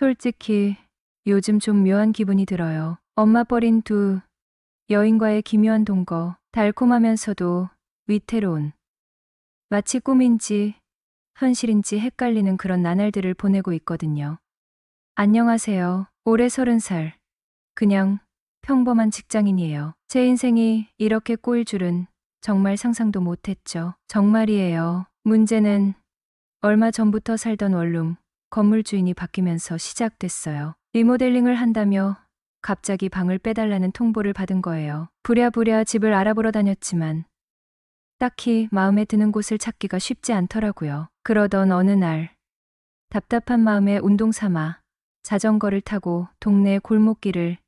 솔직히 요즘 좀 묘한 기분이 들어요. 엄마 버린 두 여인과의 기묘한 동거, 달콤하면서도 위태로운, 마치 꿈인지 현실인지 헷갈리는 그런 나날들을 보내고 있거든요. 안녕하세요. 올해 30살. 그냥 평범한 직장인이에요. 제 인생이 이렇게 꼬일 줄은 정말 상상도 못했죠. 정말이에요. 문제는 얼마 전부터 살던 원룸, 건물 주인이 바뀌면서 시작됐어요. 리모델링을 한다며 갑자기 방을 빼달라는 통보를 받은 거예요. 부랴부랴 집을 알아보러 다녔지만 딱히 마음에 드는 곳을 찾기가 쉽지 않더라고요. 그러던 어느 날 답답한 마음에 운동 삼아 자전거를 타고 동네 골목길을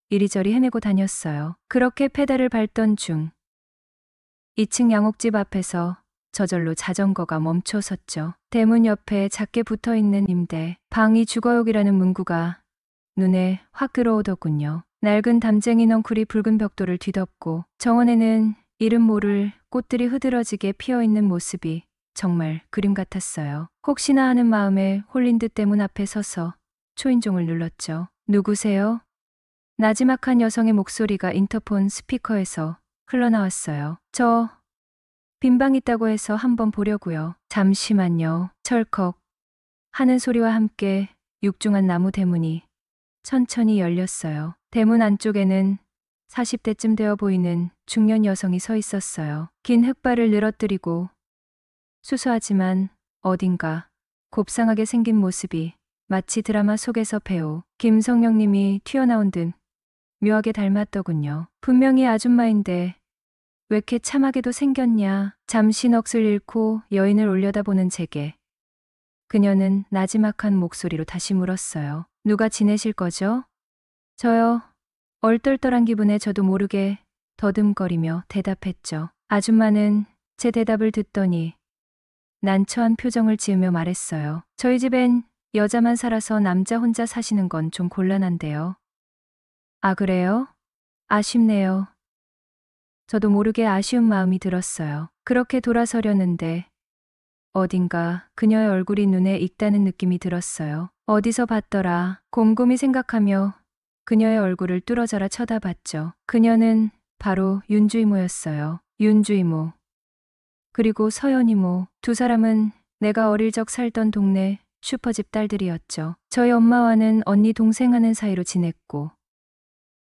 이리저리 헤매고 다녔어요. 그렇게 페달을 밟던 중 2층 양옥집 앞에서 저절로 자전거가 멈춰섰죠. 대문 옆에 작게 붙어있는 임대 방이 주거용이라는 문구가 눈에 확 들어오더군요. 낡은 담쟁이 넝쿨이 붉은 벽돌을 뒤덮고 정원에는 이름 모를 꽃들이 흐드러지게 피어있는 모습이 정말 그림 같았어요. 혹시나 하는 마음에 홀린 듯 대문 앞에 서서 초인종을 눌렀죠. 누구세요? 나지막한 여성의 목소리가 인터폰 스피커에서 흘러나왔어요. 저 빈방 있다고 해서 한번 보려고요. 잠시만요. 철컥 하는 소리와 함께 육중한 나무 대문이 천천히 열렸어요. 대문 안쪽에는 40대쯤 되어 보이는 중년 여성이 서 있었어요. 긴 흑발을 늘어뜨리고 수수하지만 어딘가 곱상하게 생긴 모습이 마치 드라마 속에서 배우 김성령님이 튀어나온 듯 묘하게 닮았더군요. 분명히 아줌마인데 왜 이렇게 참하게도 생겼냐. 잠시 넋을 잃고 여인을 올려다보는 제게 그녀는 나지막한 목소리로 다시 물었어요. 누가 지내실 거죠? 저요. 얼떨떨한 기분에 저도 모르게 더듬거리며 대답했죠. 아줌마는 제 대답을 듣더니 난처한 표정을 지으며 말했어요. 저희 집엔 여자만 살아서 남자 혼자 사시는 건 좀 곤란한데요. 아, 그래요? 아쉽네요. 저도 모르게 아쉬운 마음이 들었어요. 그렇게 돌아서려는데 어딘가 그녀의 얼굴이 눈에 익다는 느낌이 들었어요. 어디서 봤더라. 곰곰이 생각하며 그녀의 얼굴을 뚫어져라 쳐다봤죠. 그녀는 바로 윤주 이모였어요. 윤주 이모. 그리고 서연 이모. 두 사람은 내가 어릴 적 살던 동네 슈퍼집 딸들이었죠. 저희 엄마와는 언니 동생 하는 사이로 지냈고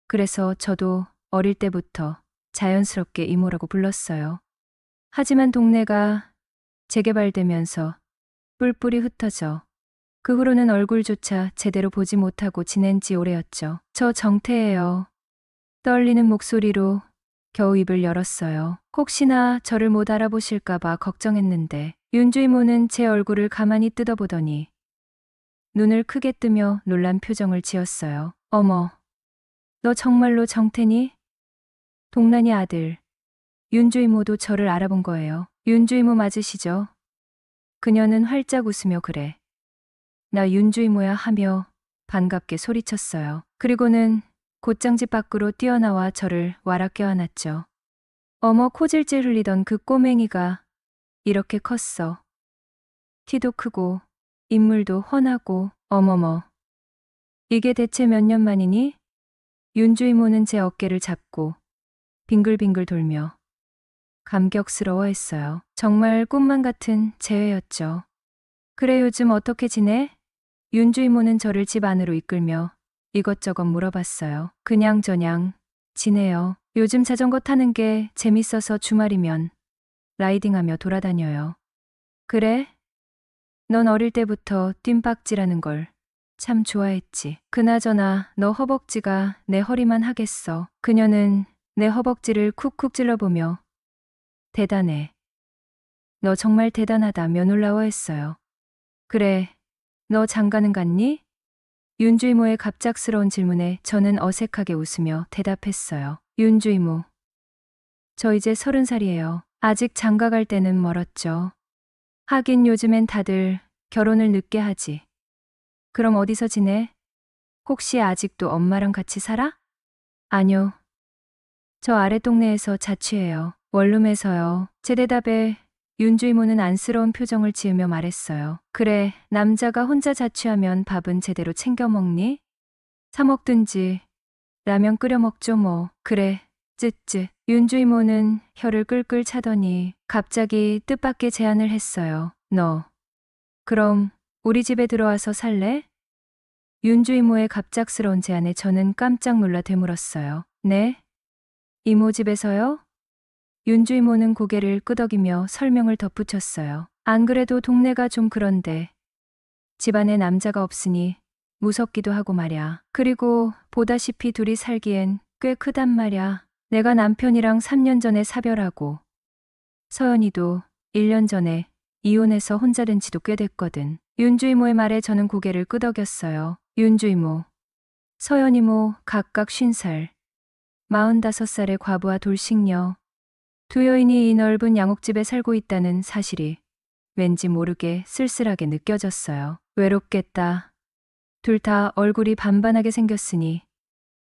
그래서 저도 어릴 때부터 자연스럽게 이모라고 불렀어요. 하지만 동네가 재개발되면서 뿔뿔이 흩어져 그 후로는 얼굴조차 제대로 보지 못하고 지낸 지 오래였죠. 저 정태예요. 떨리는 목소리로 겨우 입을 열었어요. 혹시나 저를 못 알아보실까봐 걱정했는데 윤주 이모는 제 얼굴을 가만히 뜯어보더니 눈을 크게 뜨며 놀란 표정을 지었어요. 어머, 너 정말로 정태니? 동란이 아들. 윤주 이모도 저를 알아본 거예요. 윤주 이모 맞으시죠? 그녀는 활짝 웃으며 그래. 나 윤주 이모야 하며 반갑게 소리쳤어요. 그리고는 곧장 집 밖으로 뛰어나와 저를 와락 껴안았죠. 어머, 코질질 흘리던 그 꼬맹이가 이렇게 컸어. 키도 크고 인물도 훤하고 어머머. 이게 대체 몇 년 만이니? 윤주 이모는 제 어깨를 잡고 빙글빙글 돌며 감격스러워했어요. 정말 꿈만 같은 재회였죠. 그래, 요즘 어떻게 지내? 윤주 이모는 저를 집 안으로 이끌며 이것저것 물어봤어요. 그냥저냥 지내요. 요즘 자전거 타는 게 재밌어서 주말이면 라이딩하며 돌아다녀요. 그래? 넌 어릴 때부터 뜀박질하는 걸 참 좋아했지. 그나저나 너 허벅지가 내 허리만 하겠어. 그녀는 내 허벅지를 쿡쿡 찔러보며 대단해. 너 정말 대단하다며 놀라워했어요. 그래, 너 장가는 갔니? 윤주 이모의 갑작스러운 질문에 저는 어색하게 웃으며 대답했어요. 윤주 이모. 저 이제 30살이에요. 아직 장가 갈 때는 멀었죠. 하긴 요즘엔 다들 결혼을 늦게 하지. 그럼 어디서 지내? 혹시 아직도 엄마랑 같이 살아? 아뇨. 저 아래 동네에서 자취해요. 원룸에서요. 제 대답에 윤주 이모는 안쓰러운 표정을 지으며 말했어요. 그래, 남자가 혼자 자취하면 밥은 제대로 챙겨 먹니? 사 먹든지 라면 끓여 먹죠 뭐. 그래, 쯧쯧. 윤주 이모는 혀를 끌끌 차더니 갑자기 뜻밖의 제안을 했어요. 너, 그럼 우리 집에 들어와서 살래? 윤주 이모의 갑작스러운 제안에 저는 깜짝 놀라 되물었어요. 네? 이모 집에서요? 윤주 이모는 고개를 끄덕이며 설명을 덧붙였어요. 안 그래도 동네가 좀 그런데 집안에 남자가 없으니 무섭기도 하고 말야. 그리고 보다시피 둘이 살기엔 꽤 크단 말야. 내가 남편이랑 3년 전에 사별하고 서연이도 1년 전에 이혼해서 혼자 된 지도 꽤 됐거든. 윤주 이모의 말에 저는 고개를 끄덕였어요. 윤주 이모, 서연 이모 각각 50살, 45살의 과부와 돌싱녀, 두 여인이 이 넓은 양옥집에 살고 있다는 사실이 왠지 모르게 쓸쓸하게 느껴졌어요. 외롭겠다. 둘 다 얼굴이 반반하게 생겼으니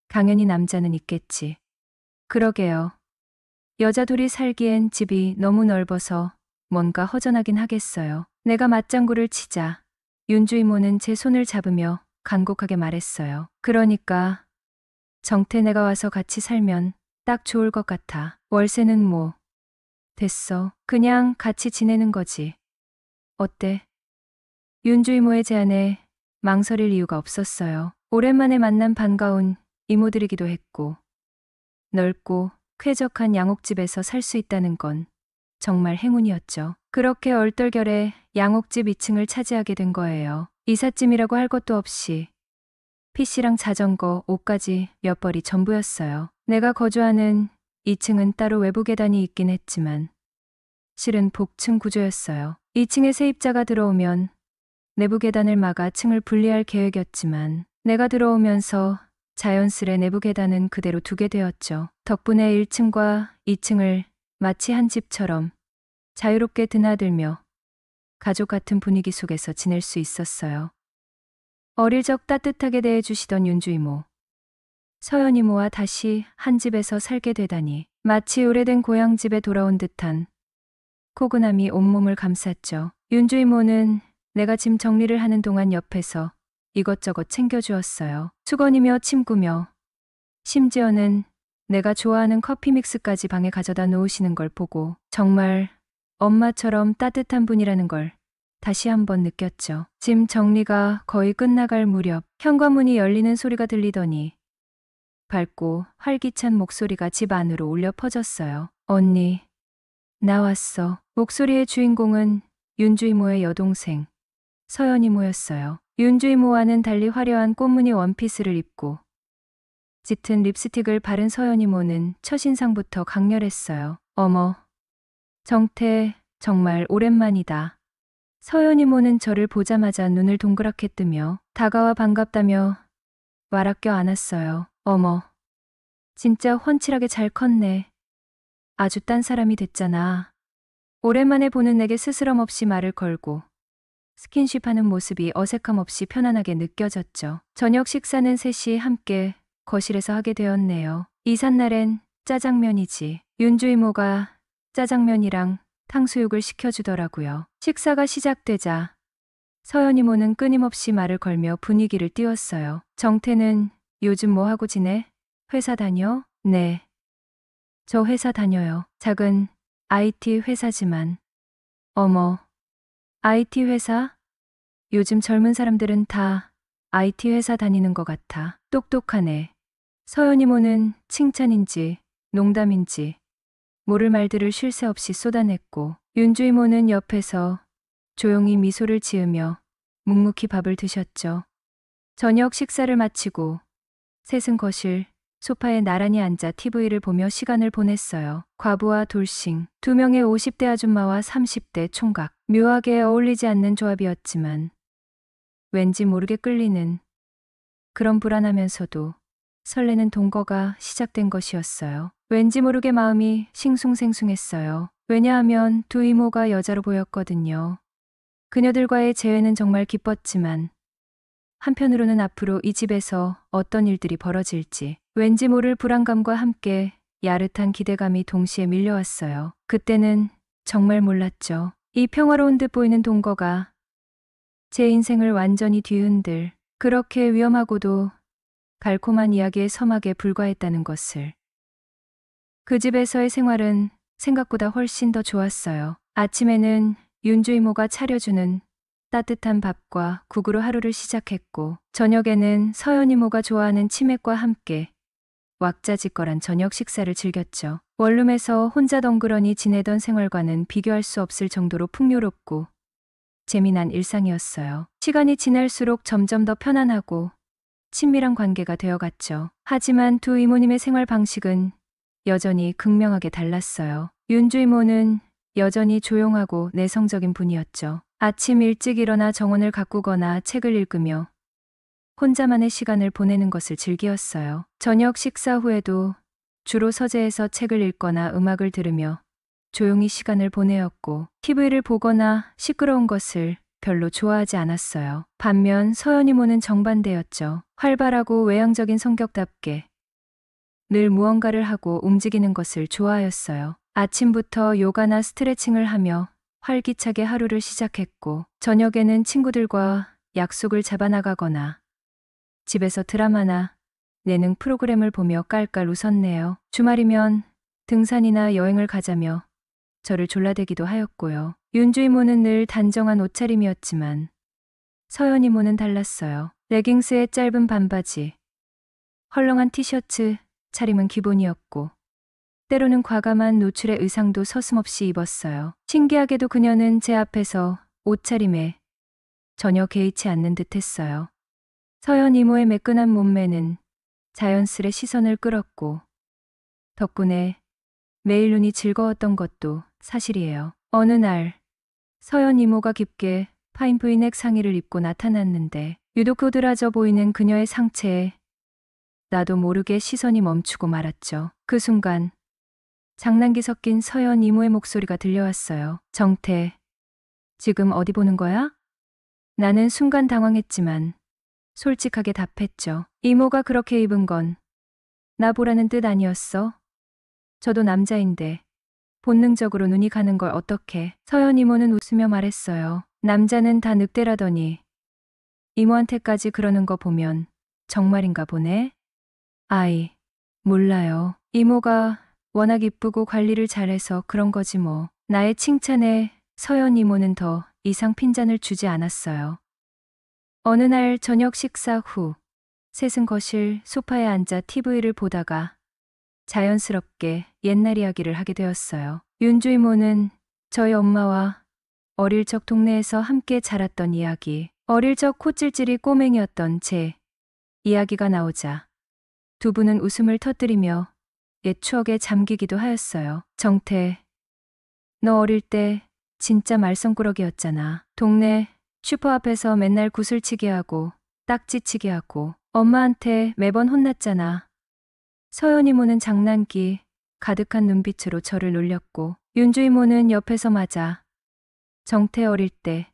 당연히 남자는 있겠지. 그러게요. 여자 둘이 살기엔 집이 너무 넓어서 뭔가 허전하긴 하겠어요. 내가 맞장구를 치자 윤주 이모는 제 손을 잡으며 간곡하게 말했어요. 그러니까 정태네가 와서 같이 살면 딱 좋을 것 같아. 월세는 뭐 됐어. 그냥 같이 지내는 거지. 어때? 윤주 이모의 제안에 망설일 이유가 없었어요. 오랜만에 만난 반가운 이모들이기도 했고 넓고 쾌적한 양옥집에서 살 수 있다는 건 정말 행운이었죠. 그렇게 얼떨결에 양옥집 2층을 차지하게 된 거예요. 이삿짐이라고 할 것도 없이 PC랑 자전거, 옷까지 몇 벌이 전부였어요. 내가 거주하는 2층은 따로 외부 계단이 있긴 했지만 실은 복층 구조였어요. 2층에 세입자가 들어오면 내부 계단을 막아 층을 분리할 계획이었지만 내가 들어오면서 자연스레 내부 계단은 그대로 두게 되었죠. 덕분에 1층과 2층을 마치 한 집처럼 자유롭게 드나들며 가족 같은 분위기 속에서 지낼 수 있었어요. 어릴 적 따뜻하게 대해주시던 윤주 이모, 서연 이모와 다시 한 집에서 살게 되다니 마치 오래된 고향집에 돌아온 듯한 포근함이 온몸을 감쌌죠. 윤주 이모는 내가 짐 정리를 하는 동안 옆에서 이것저것 챙겨주었어요. 수건이며 침구며 심지어는 내가 좋아하는 커피 믹스까지 방에 가져다 놓으시는 걸 보고 정말 엄마처럼 따뜻한 분이라는 걸 다시 한번 느꼈죠. 짐 정리가 거의 끝나갈 무렵 현관문이 열리는 소리가 들리더니 밝고 활기찬 목소리가 집 안으로 울려 퍼졌어요. 언니, 나왔어. 목소리의 주인공은 윤주 이모의 여동생 서연 이모였어요. 윤주 이모와는 달리 화려한 꽃무늬 원피스를 입고 짙은 립스틱을 바른 서연 이모는 첫인상부터 강렬했어요. 어머, 정태 정말 오랜만이다. 서연 이모는 저를 보자마자 눈을 동그랗게 뜨며 다가와 반갑다며 와락 껴 안았어요. 어머, 진짜 훤칠하게 잘 컸네. 아주 딴 사람이 됐잖아. 오랜만에 보는 내게 스스럼 없이 말을 걸고 스킨십하는 모습이 어색함 없이 편안하게 느껴졌죠. 저녁 식사는 셋이 함께 거실에서 하게 되었네요. 이삿날엔 짜장면이지. 윤주 이모가 짜장면이랑 탕수육을 시켜주더라고요. 식사가 시작되자 서연 이모는 끊임없이 말을 걸며 분위기를 띄웠어요. 정태는 요즘 뭐 하고 지내? 회사 다녀? 네. 저 회사 다녀요. 작은 IT 회사지만. 어머, IT 회사? 요즘 젊은 사람들은 다 IT 회사 다니는 것 같아. 똑똑하네. 서연 이모는 칭찬인지 농담인지 모를 말들을 쉴 새 없이 쏟아냈고 윤주 이모는 옆에서 조용히 미소를 지으며 묵묵히 밥을 드셨죠. 저녁 식사를 마치고 셋은 거실 소파에 나란히 앉아 TV를 보며 시간을 보냈어요. 과부와 돌싱, 두 명의 50대 아줌마와 30대 총각. 묘하게 어울리지 않는 조합이었지만 왠지 모르게 끌리는 그런 불안하면서도 설레는 동거가 시작된 것이었어요. 왠지 모르게 마음이 싱숭생숭했어요. 왜냐하면 두 이모가 여자로 보였거든요. 그녀들과의 재회는 정말 기뻤지만 한편으로는 앞으로 이 집에서 어떤 일들이 벌어질지 왠지 모를 불안감과 함께 야릇한 기대감이 동시에 밀려왔어요. 그때는 정말 몰랐죠. 이 평화로운 듯 보이는 동거가 제 인생을 완전히 뒤흔들 그렇게 위험하고도 달콤한 이야기의 서막에 불과했다는 것을. 그 집에서의 생활은 생각보다 훨씬 더 좋았어요. 아침에는 윤주 이모가 차려주는 따뜻한 밥과 국으로 하루를 시작했고, 저녁에는 서연 이모가 좋아하는 치맥과 함께 왁자지껄한 저녁 식사를 즐겼죠. 원룸에서 혼자 덩그러니 지내던 생활과는 비교할 수 없을 정도로 풍요롭고 재미난 일상이었어요. 시간이 지날수록 점점 더 편안하고 친밀한 관계가 되어갔죠. 하지만 두 이모님의 생활 방식은 여전히 극명하게 달랐어요. 윤주 이모는 여전히 조용하고 내성적인 분이었죠. 아침 일찍 일어나 정원을 가꾸거나 책을 읽으며 혼자만의 시간을 보내는 것을 즐기었어요. 저녁 식사 후에도 주로 서재에서 책을 읽거나 음악을 들으며 조용히 시간을 보내었고, TV를 보거나 시끄러운 것을 별로 좋아하지 않았어요. 반면 서연 이모는 정반대였죠. 활발하고 외향적인 성격답게 늘 무언가를 하고 움직이는 것을 좋아하였어요. 아침부터 요가나 스트레칭을 하며 활기차게 하루를 시작했고, 저녁에는 친구들과 약속을 잡아나가거나 집에서 드라마나 예능 프로그램을 보며 깔깔 웃었네요. 주말이면 등산이나 여행을 가자며 저를 졸라대기도 하였고요. 윤주 이모는 늘 단정한 옷차림이었지만 서연 이모는 달랐어요. 레깅스에 짧은 반바지, 헐렁한 티셔츠 차림은 기본이었고, 때로는 과감한 노출의 의상도 서슴없이 입었어요. 신기하게도 그녀는 제 앞에서 옷차림에 전혀 개의치 않는 듯했어요. 서연 이모의 매끈한 몸매는 자연스레 시선을 끌었고, 덕분에 매일 눈이 즐거웠던 것도 사실이에요. 어느 날 서연 이모가 깊게 파인 브이넥 상의를 입고 나타났는데, 유독 도드라져 보이는 그녀의 상체에 나도 모르게 시선이 멈추고 말았죠. 그 순간 장난기 섞인 서연 이모의 목소리가 들려왔어요. 정태, 지금 어디 보는 거야? 나는 순간 당황했지만 솔직하게 답했죠. 이모가 그렇게 입은 건 나 보라는 뜻 아니었어? 저도 남자인데 본능적으로 눈이 가는 걸 어떡해. 서연 이모는 웃으며 말했어요. 남자는 다 늑대라더니 이모한테까지 그러는 거 보면 정말인가 보네. 아이, 몰라요. 이모가 워낙 이쁘고 관리를 잘해서 그런 거지 뭐. 나의 칭찬에 서연 이모는 더 이상 핀잔을 주지 않았어요. 어느 날 저녁 식사 후 셋은 거실 소파에 앉아 TV를 보다가 자연스럽게 옛날 이야기를 하게 되었어요. 윤주 이모는 저희 엄마와 어릴 적 동네에서 함께 자랐던 이야기, 어릴 적 코찔찔이 꼬맹이였던 제 이야기가 나오자 두 분은 웃음을 터뜨리며 옛 추억에 잠기기도 하였어요. 정태, 너 어릴 때 진짜 말썽꾸러기였잖아. 동네 슈퍼 앞에서 맨날 구슬치기 하고 딱지치기 하고 엄마한테 매번 혼났잖아. 서연 이모는 장난기 가득한 눈빛으로 저를 놀렸고, 윤주 이모는 옆에서 맞아 정태 어릴 때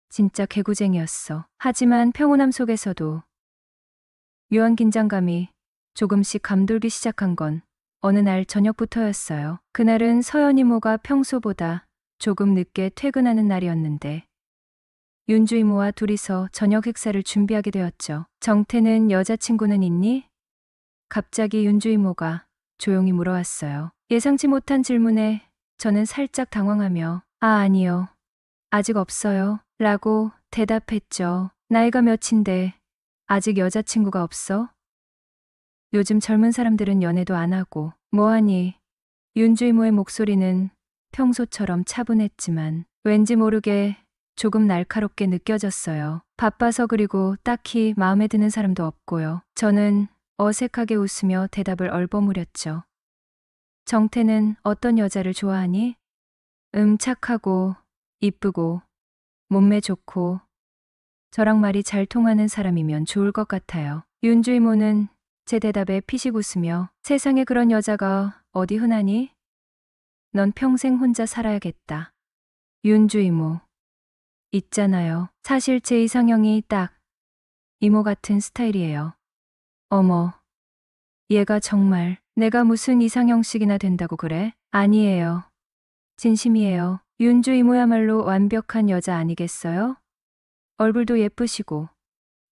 진짜 개구쟁이였어. 하지만 평온함 속에서도 묘한 긴장감이 조금씩 감돌기 시작한 건 어느 날 저녁부터였어요. 그날은 서연 이모가 평소보다 조금 늦게 퇴근하는 날이었는데 윤주 이모와 둘이서 저녁 식사를 준비하게 되었죠. 정태는 여자친구는 있니? 갑자기 윤주 이모가 조용히 물어왔어요. 예상치 못한 질문에 저는 살짝 당황하며 아니요. 아직 없어요. 라고 대답했죠. 나이가 몇인데 아직 여자친구가 없어? 요즘 젊은 사람들은 연애도 안 하고 뭐하니? 윤주 이모의 목소리는 평소처럼 차분했지만 왠지 모르게 조금 날카롭게 느껴졌어요. 바빠서 그리고 딱히 마음에 드는 사람도 없고요. 저는 어색하게 웃으며 대답을 얼버무렸죠. 정태는 어떤 여자를 좋아하니? 착하고 이쁘고 몸매 좋고 저랑 말이 잘 통하는 사람이면 좋을 것 같아요. 윤주 이모는 제 대답에 피식 웃으며 세상에 그런 여자가 어디 흔하니? 넌 평생 혼자 살아야겠다. 윤주 이모. 있잖아요. 사실 제 이상형이 딱 이모 같은 스타일이에요. 어머, 얘가 정말 내가 무슨 이상형씩이나 된다고 그래? 아니에요. 진심이에요. 윤주 이모야말로 완벽한 여자 아니겠어요? 얼굴도 예쁘시고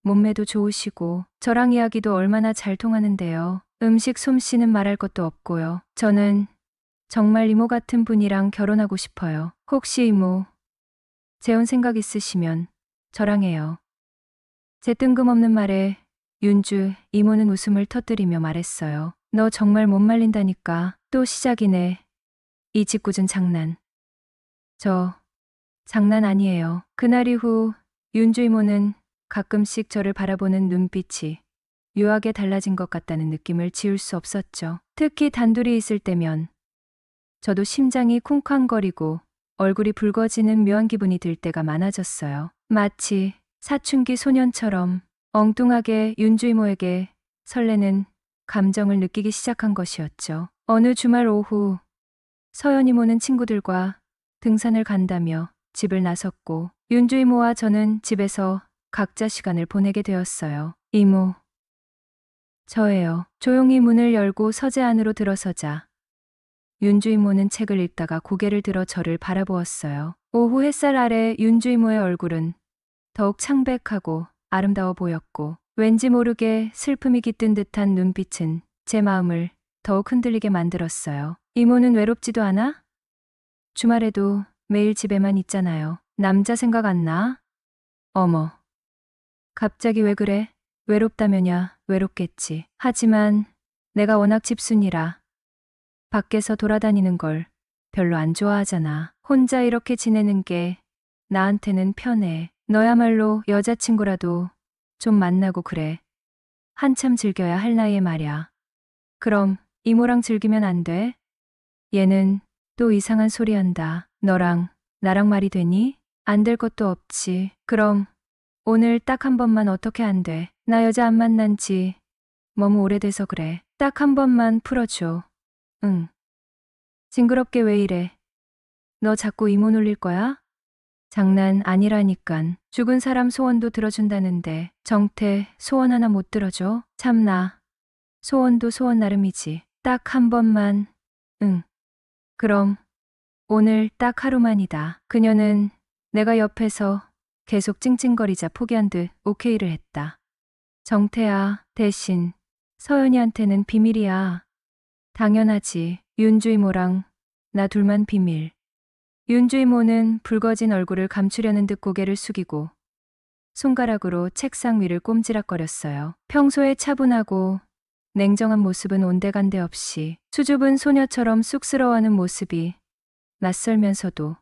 몸매도 좋으시고 저랑 이야기도 얼마나 잘 통하는데요. 음식 솜씨는 말할 것도 없고요. 저는 정말 이모 같은 분이랑 결혼하고 싶어요. 혹시 이모 재혼 생각 있으시면 저랑 해요. 제 뜬금없는 말에 윤주 이모는 웃음을 터뜨리며 말했어요. 너 정말 못 말린다니까. 또 시작이네. 이 짓궂은 장난. 저 장난 아니에요. 그날 이후 윤주 이모는 가끔씩 저를 바라보는 눈빛이 묘하게 달라진 것 같다는 느낌을 지울 수 없었죠. 특히 단둘이 있을 때면 저도 심장이 쿵쾅거리고 얼굴이 붉어지는 묘한 기분이 들 때가 많아졌어요. 마치 사춘기 소년처럼 엉뚱하게 윤주 이모에게 설레는 감정을 느끼기 시작한 것이었죠. 어느 주말 오후 서연 이모는 친구들과 등산을 간다며 집을 나섰고 윤주 이모와 저는 집에서 각자 시간을 보내게 되었어요. 이모, 저예요. 조용히 문을 열고 서재 안으로 들어서자 윤주 이모는 책을 읽다가 고개를 들어 저를 바라보았어요. 오후 햇살 아래 윤주 이모의 얼굴은 더욱 창백하고 아름다워 보였고 왠지 모르게 슬픔이 깃든 듯한 눈빛은 제 마음을 더욱 흔들리게 만들었어요. 이모는 외롭지도 않아? 주말에도 매일 집에만 있잖아요. 남자 생각 안 나? 어머, 갑자기 왜 그래? 외롭다면야 외롭겠지. 하지만 내가 워낙 집순이라 밖에서 돌아다니는 걸 별로 안 좋아하잖아. 혼자 이렇게 지내는 게 나한테는 편해. 너야말로 여자친구라도 좀 만나고 그래. 한참 즐겨야 할 나이에 말야. 그럼 이모랑 즐기면 안 돼? 얘는 또 이상한 소리 한다. 너랑 나랑 말이 되니? 안 될 것도 없지. 그럼 오늘 딱 한 번만 어떻게 안 돼? 나 여자 안 만난 지 너무 오래돼서 그래. 딱 한 번만 풀어줘. 응. 징그럽게 왜 이래? 너 자꾸 이모 놀릴 거야? 장난 아니라니깐. 죽은 사람 소원도 들어준다는데 정태 소원 하나 못 들어줘? 참나. 소원도 소원 나름이지. 딱 한 번만. 응. 그럼 오늘 딱 하루만이다. 그녀는 내가 옆에서 계속 찡찡거리자 포기한 듯 오케이를 했다. 정태야, 대신 서연이한테는 비밀이야. 당연하지. 윤주 이모랑 나 둘만 비밀. 윤주 이모는 붉어진 얼굴을 감추려는 듯 고개를 숙이고 손가락으로 책상 위를 꼼지락거렸어요. 평소에 차분하고 냉정한 모습은 온데간데 없이 수줍은 소녀처럼 쑥스러워하는 모습이 낯설면서도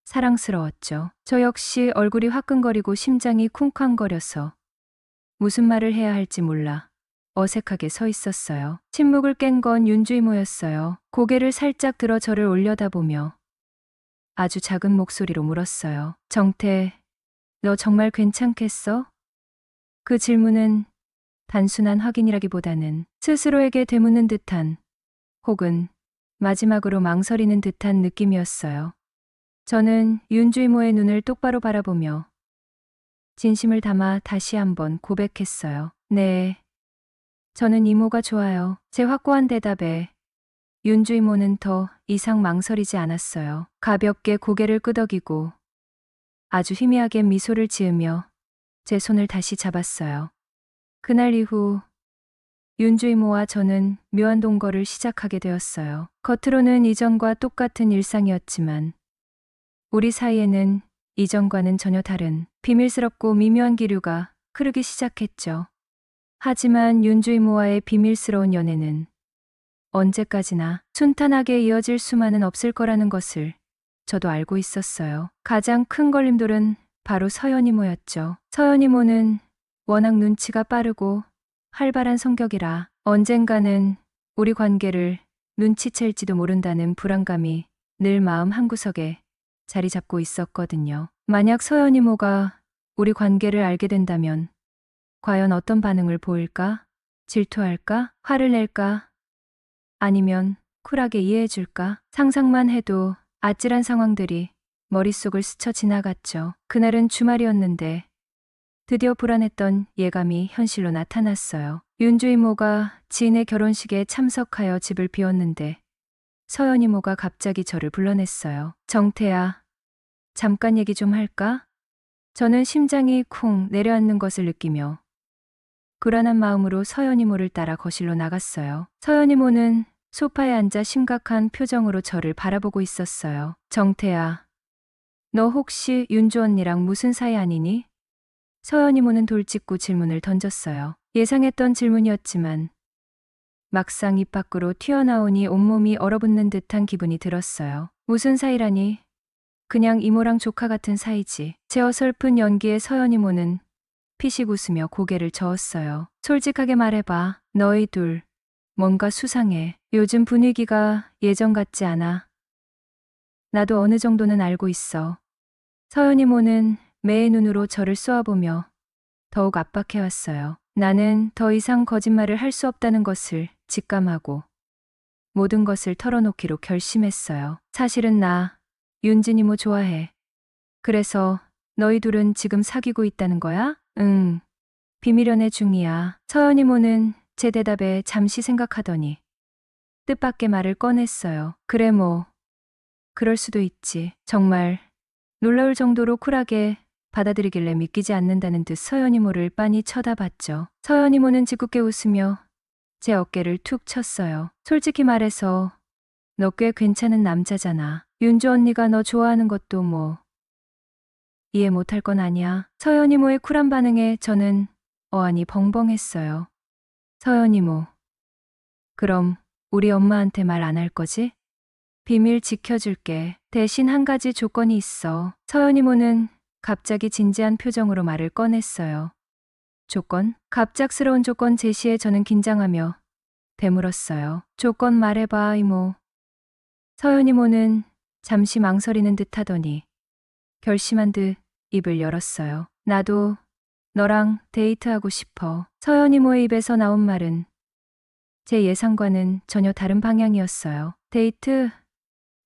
사랑스러웠죠. 저 역시 얼굴이 화끈거리고 심장이 쿵쾅거려서 무슨 말을 해야 할지 몰라 어색하게 서 있었어요. 침묵을 깬 건 윤주 이모였어요. 고개를 살짝 들어 저를 올려다보며 아주 작은 목소리로 물었어요. 정태, 너 정말 괜찮겠어? 그 질문은 단순한 확인이라기보다는 스스로에게 되묻는 듯한 혹은 마지막으로 망설이는 듯한 느낌이었어요. 저는 윤주 이모의 눈을 똑바로 바라보며 진심을 담아 다시 한번 고백했어요. 네, 저는 이모가 좋아요. 제 확고한 대답에 윤주 이모는 더 이상 망설이지 않았어요. 가볍게 고개를 끄덕이고 아주 희미하게 미소를 지으며 제 손을 다시 잡았어요. 그날 이후 윤주 이모와 저는 묘한 동거를 시작하게 되었어요. 겉으로는 이전과 똑같은 일상이었지만 우리 사이에는 이전과는 전혀 다른 비밀스럽고 미묘한 기류가 흐르기 시작했죠. 하지만 윤주 이모와의 비밀스러운 연애는 언제까지나 순탄하게 이어질 수만은 없을 거라는 것을 저도 알고 있었어요. 가장 큰 걸림돌은 바로 서연 이모였죠. 서연 이모는 워낙 눈치가 빠르고 활발한 성격이라 언젠가는 우리 관계를 눈치챌지도 모른다는 불안감이 늘 마음 한구석에 자리 잡고 있었거든요. 만약 서연 이모가 우리 관계를 알게 된다면 과연 어떤 반응을 보일까? 질투할까? 화를 낼까? 아니면 쿨하게 이해해줄까? 상상만 해도 아찔한 상황들이 머릿속을 스쳐 지나갔죠. 그날은 주말이었는데 드디어 불안했던 예감이 현실로 나타났어요. 윤주 이모가 지인의 결혼식에 참석하여 집을 비웠는데 서연 이모가 갑자기 저를 불러냈어요. 정태야, 잠깐 얘기 좀 할까? 저는 심장이 쿵 내려앉는 것을 느끼며 불안한 마음으로 서연 이모를 따라 거실로 나갔어요. 서연 이모는 소파에 앉아 심각한 표정으로 저를 바라보고 있었어요. 정태야, 너 혹시 윤주 언니랑 무슨 사이 아니니? 서연 이모는 돌직구 질문을 던졌어요. 예상했던 질문이었지만 막상 입 밖으로 튀어나오니 온몸이 얼어붙는 듯한 기분이 들었어요. 무슨 사이라니? 그냥 이모랑 조카 같은 사이지. 제 어설픈 연기에 서연 이모는 피식 웃으며 고개를 저었어요. 솔직하게 말해봐. 너희 둘 뭔가 수상해. 요즘 분위기가 예전 같지 않아. 나도 어느 정도는 알고 있어. 서연 이모는 매의 눈으로 저를 쏘아보며 더욱 압박해왔어요. 나는 더 이상 거짓말을 할 수 없다는 것을 직감하고 모든 것을 털어놓기로 결심했어요. 사실은 나 윤진 이모 좋아해. 그래서 너희 둘은 지금 사귀고 있다는 거야? 응. 비밀 연애 중이야. 서연 이모는 제 대답에 잠시 생각하더니 뜻밖의 말을 꺼냈어요. 그래 뭐. 그럴 수도 있지. 정말 놀라울 정도로 쿨하게 받아들이길래 믿기지 않는다는 듯 서연 이모를 빤히 쳐다봤죠. 서연 이모는 짓궂게 웃으며 제 어깨를 툭 쳤어요. 솔직히 말해서 너 꽤 괜찮은 남자잖아. 윤주 언니가 너 좋아하는 것도 뭐 이해 못할 건 아니야. 서연 이모의 쿨한 반응에 저는 어안이 벙벙했어요. 서연 이모, 그럼 우리 엄마한테 말 안 할 거지? 비밀 지켜줄게. 대신 한 가지 조건이 있어. 서연 이모는 갑자기 진지한 표정으로 말을 꺼냈어요. 조건? 갑작스러운 조건 제시에 저는 긴장하며 되물었어요. 조건 말해봐, 이모. 서연 이모는 잠시 망설이는 듯 하더니 결심한 듯 입을 열었어요. 나도 너랑 데이트하고 싶어. 서연 이모의 입에서 나온 말은 제 예상과는 전혀 다른 방향이었어요. 데이트?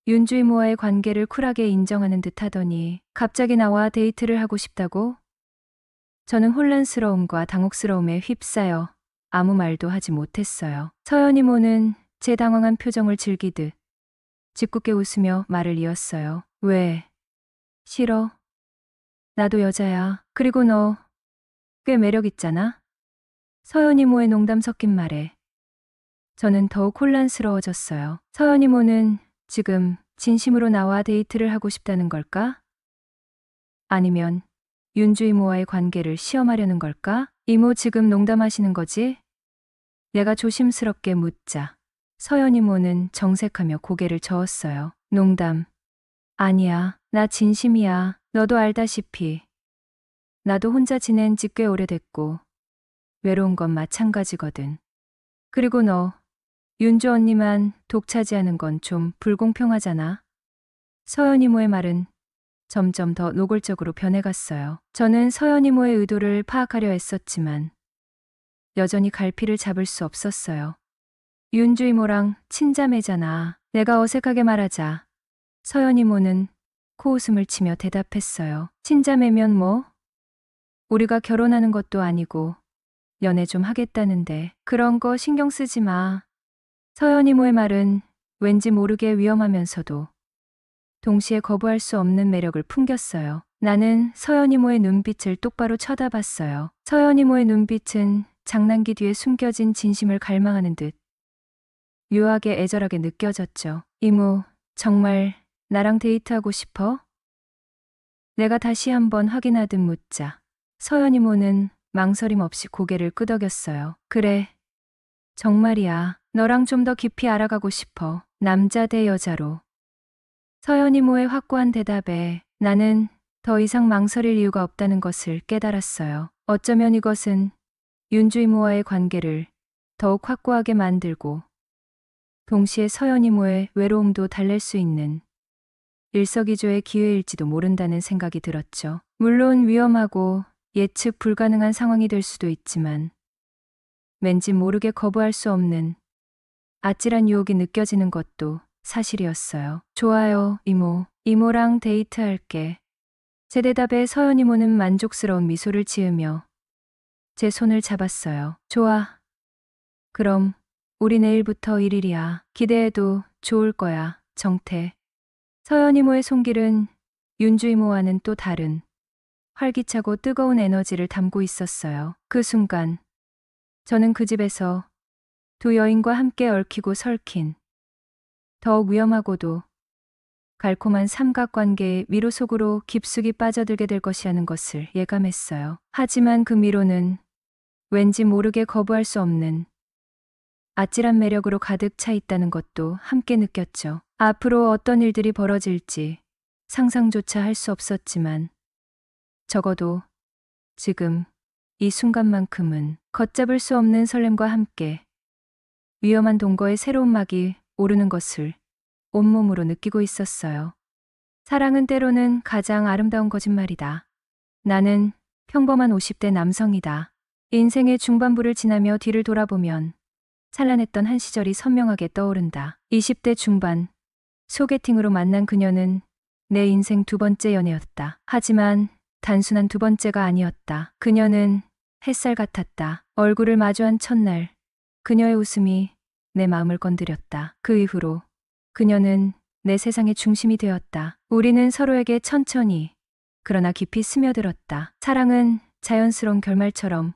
윤주 이모와의 관계를 쿨하게 인정하는 듯 하더니 갑자기 나와 데이트를 하고 싶다고? 저는 혼란스러움과 당혹스러움에 휩싸여 아무 말도 하지 못했어요. 서연 이모는 제 당황한 표정을 즐기듯 짓궂게 웃으며 말을 이었어요. 왜? 싫어? 나도 여자야. 그리고 너 꽤 매력 있잖아? 서연 이모의 농담 섞인 말에 저는 더욱 혼란스러워졌어요. 서연 이모는 지금 진심으로 나와 데이트를 하고 싶다는 걸까? 아니면 윤주 이모와의 관계를 시험하려는 걸까? 이모 지금 농담하시는 거지? 내가 조심스럽게 묻자 서연 이모는 정색하며 고개를 저었어요. 농담. 아니야. 나 진심이야. 너도 알다시피 나도 혼자 지낸 지 꽤 오래됐고 외로운 건 마찬가지거든. 그리고 너 윤주 언니만 독차지하는 건 좀 불공평하잖아. 서연 이모의 말은 점점 더 노골적으로 변해갔어요. 저는 서연 이모의 의도를 파악하려 애썼지만 여전히 갈피를 잡을 수 없었어요. 윤주 이모랑 친자매잖아. 내가 어색하게 말하자 서연 이모는 코웃음을 치며 대답했어요. 친자매면 뭐? 우리가 결혼하는 것도 아니고 연애 좀 하겠다는데 그런 거 신경 쓰지 마. 서연 이모의 말은 왠지 모르게 위험하면서도 동시에 거부할 수 없는 매력을 풍겼어요. 나는 서연 이모의 눈빛을 똑바로 쳐다봤어요. 서연 이모의 눈빛은 장난기 뒤에 숨겨진 진심을 갈망하는 듯 묘하게 애절하게 느껴졌죠. 이모, 정말 나랑 데이트하고 싶어? 내가 다시 한번 확인하듯 묻자 서연 이모는 망설임 없이 고개를 끄덕였어요. 그래, 정말이야. 너랑 좀 더 깊이 알아가고 싶어. 남자 대 여자로. 서연 이모의 확고한 대답에 나는 더 이상 망설일 이유가 없다는 것을 깨달았어요. 어쩌면 이것은 윤주 이모와의 관계를 더욱 확고하게 만들고 동시에 서연 이모의 외로움도 달랠 수 있는 일석이조의 기회일지도 모른다는 생각이 들었죠. 물론 위험하고 예측 불가능한 상황이 될 수도 있지만 왠지 모르게 거부할 수 없는 아찔한 유혹이 느껴지는 것도 사실이었어요. 좋아요, 이모. 이모랑 데이트할게. 제 대답에 서연 이모는 만족스러운 미소를 지으며 제 손을 잡았어요. 좋아. 그럼 우리 내일부터 1일이야. 기대해도 좋을 거야, 정태. 서연 이모의 손길은 윤주 이모와는 또 다른 활기차고 뜨거운 에너지를 담고 있었어요. 그 순간 저는 그 집에서 두 여인과 함께 얽히고 설킨 더욱 위험하고도 달콤한 삼각관계의 미로 속으로 깊숙이 빠져들게 될 것이라는 것을 예감했어요. 하지만 그 미로는 왠지 모르게 거부할 수 없는 아찔한 매력으로 가득 차 있다는 것도 함께 느꼈죠. 앞으로 어떤 일들이 벌어질지 상상조차 할 수 없었지만 적어도 지금 이 순간만큼은 걷잡을 수 없는 설렘과 함께 위험한 동거의 새로운 막이 오르는 것을 온몸으로 느끼고 있었어요. 사랑은 때로는 가장 아름다운 거짓말이다. 나는 평범한 50대 남성이다. 인생의 중반부를 지나며 뒤를 돌아보면 찬란했던 한 시절이 선명하게 떠오른다. 20대 중반, 소개팅으로 만난 그녀는 내 인생 두 번째 연애였다. 하지만 단순한 두 번째가 아니었다. 그녀는 햇살 같았다. 얼굴을 마주한 첫날, 그녀의 웃음이 내 마음을 건드렸다. 그 이후로 그녀는 내 세상의 중심이 되었다. 우리는 서로에게 천천히, 그러나 깊이 스며들었다. 사랑은 자연스러운 결말처럼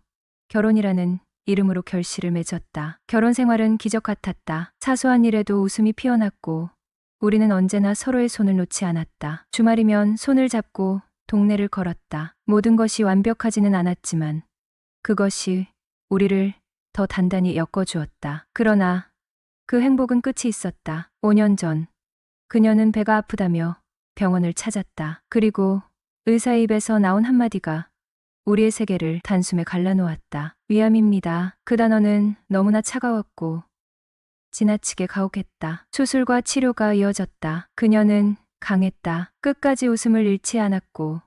결혼이라는 이름으로 결실을 맺었다. 결혼 생활은 기적 같았다. 사소한 일에도 웃음이 피어났고 우리는 언제나 서로의 손을 놓지 않았다. 주말이면 손을 잡고 동네를 걸었다. 모든 것이 완벽하지는 않았지만 그것이 우리를 더 단단히 엮어주었다. 그러나 그 행복은 끝이 있었다. 5년 전 그녀는 배가 아프다며 병원을 찾았다. 그리고 의사의 입에서 나온 한마디가 우리의 세계를 단숨에 갈라놓았다. 위암입니다. 그 단어는 너무나 차가웠고 지나치게 가혹했다. 수술과 치료가 이어졌다. 그녀는 강했다. 끝까지 웃음을 잃지 않았고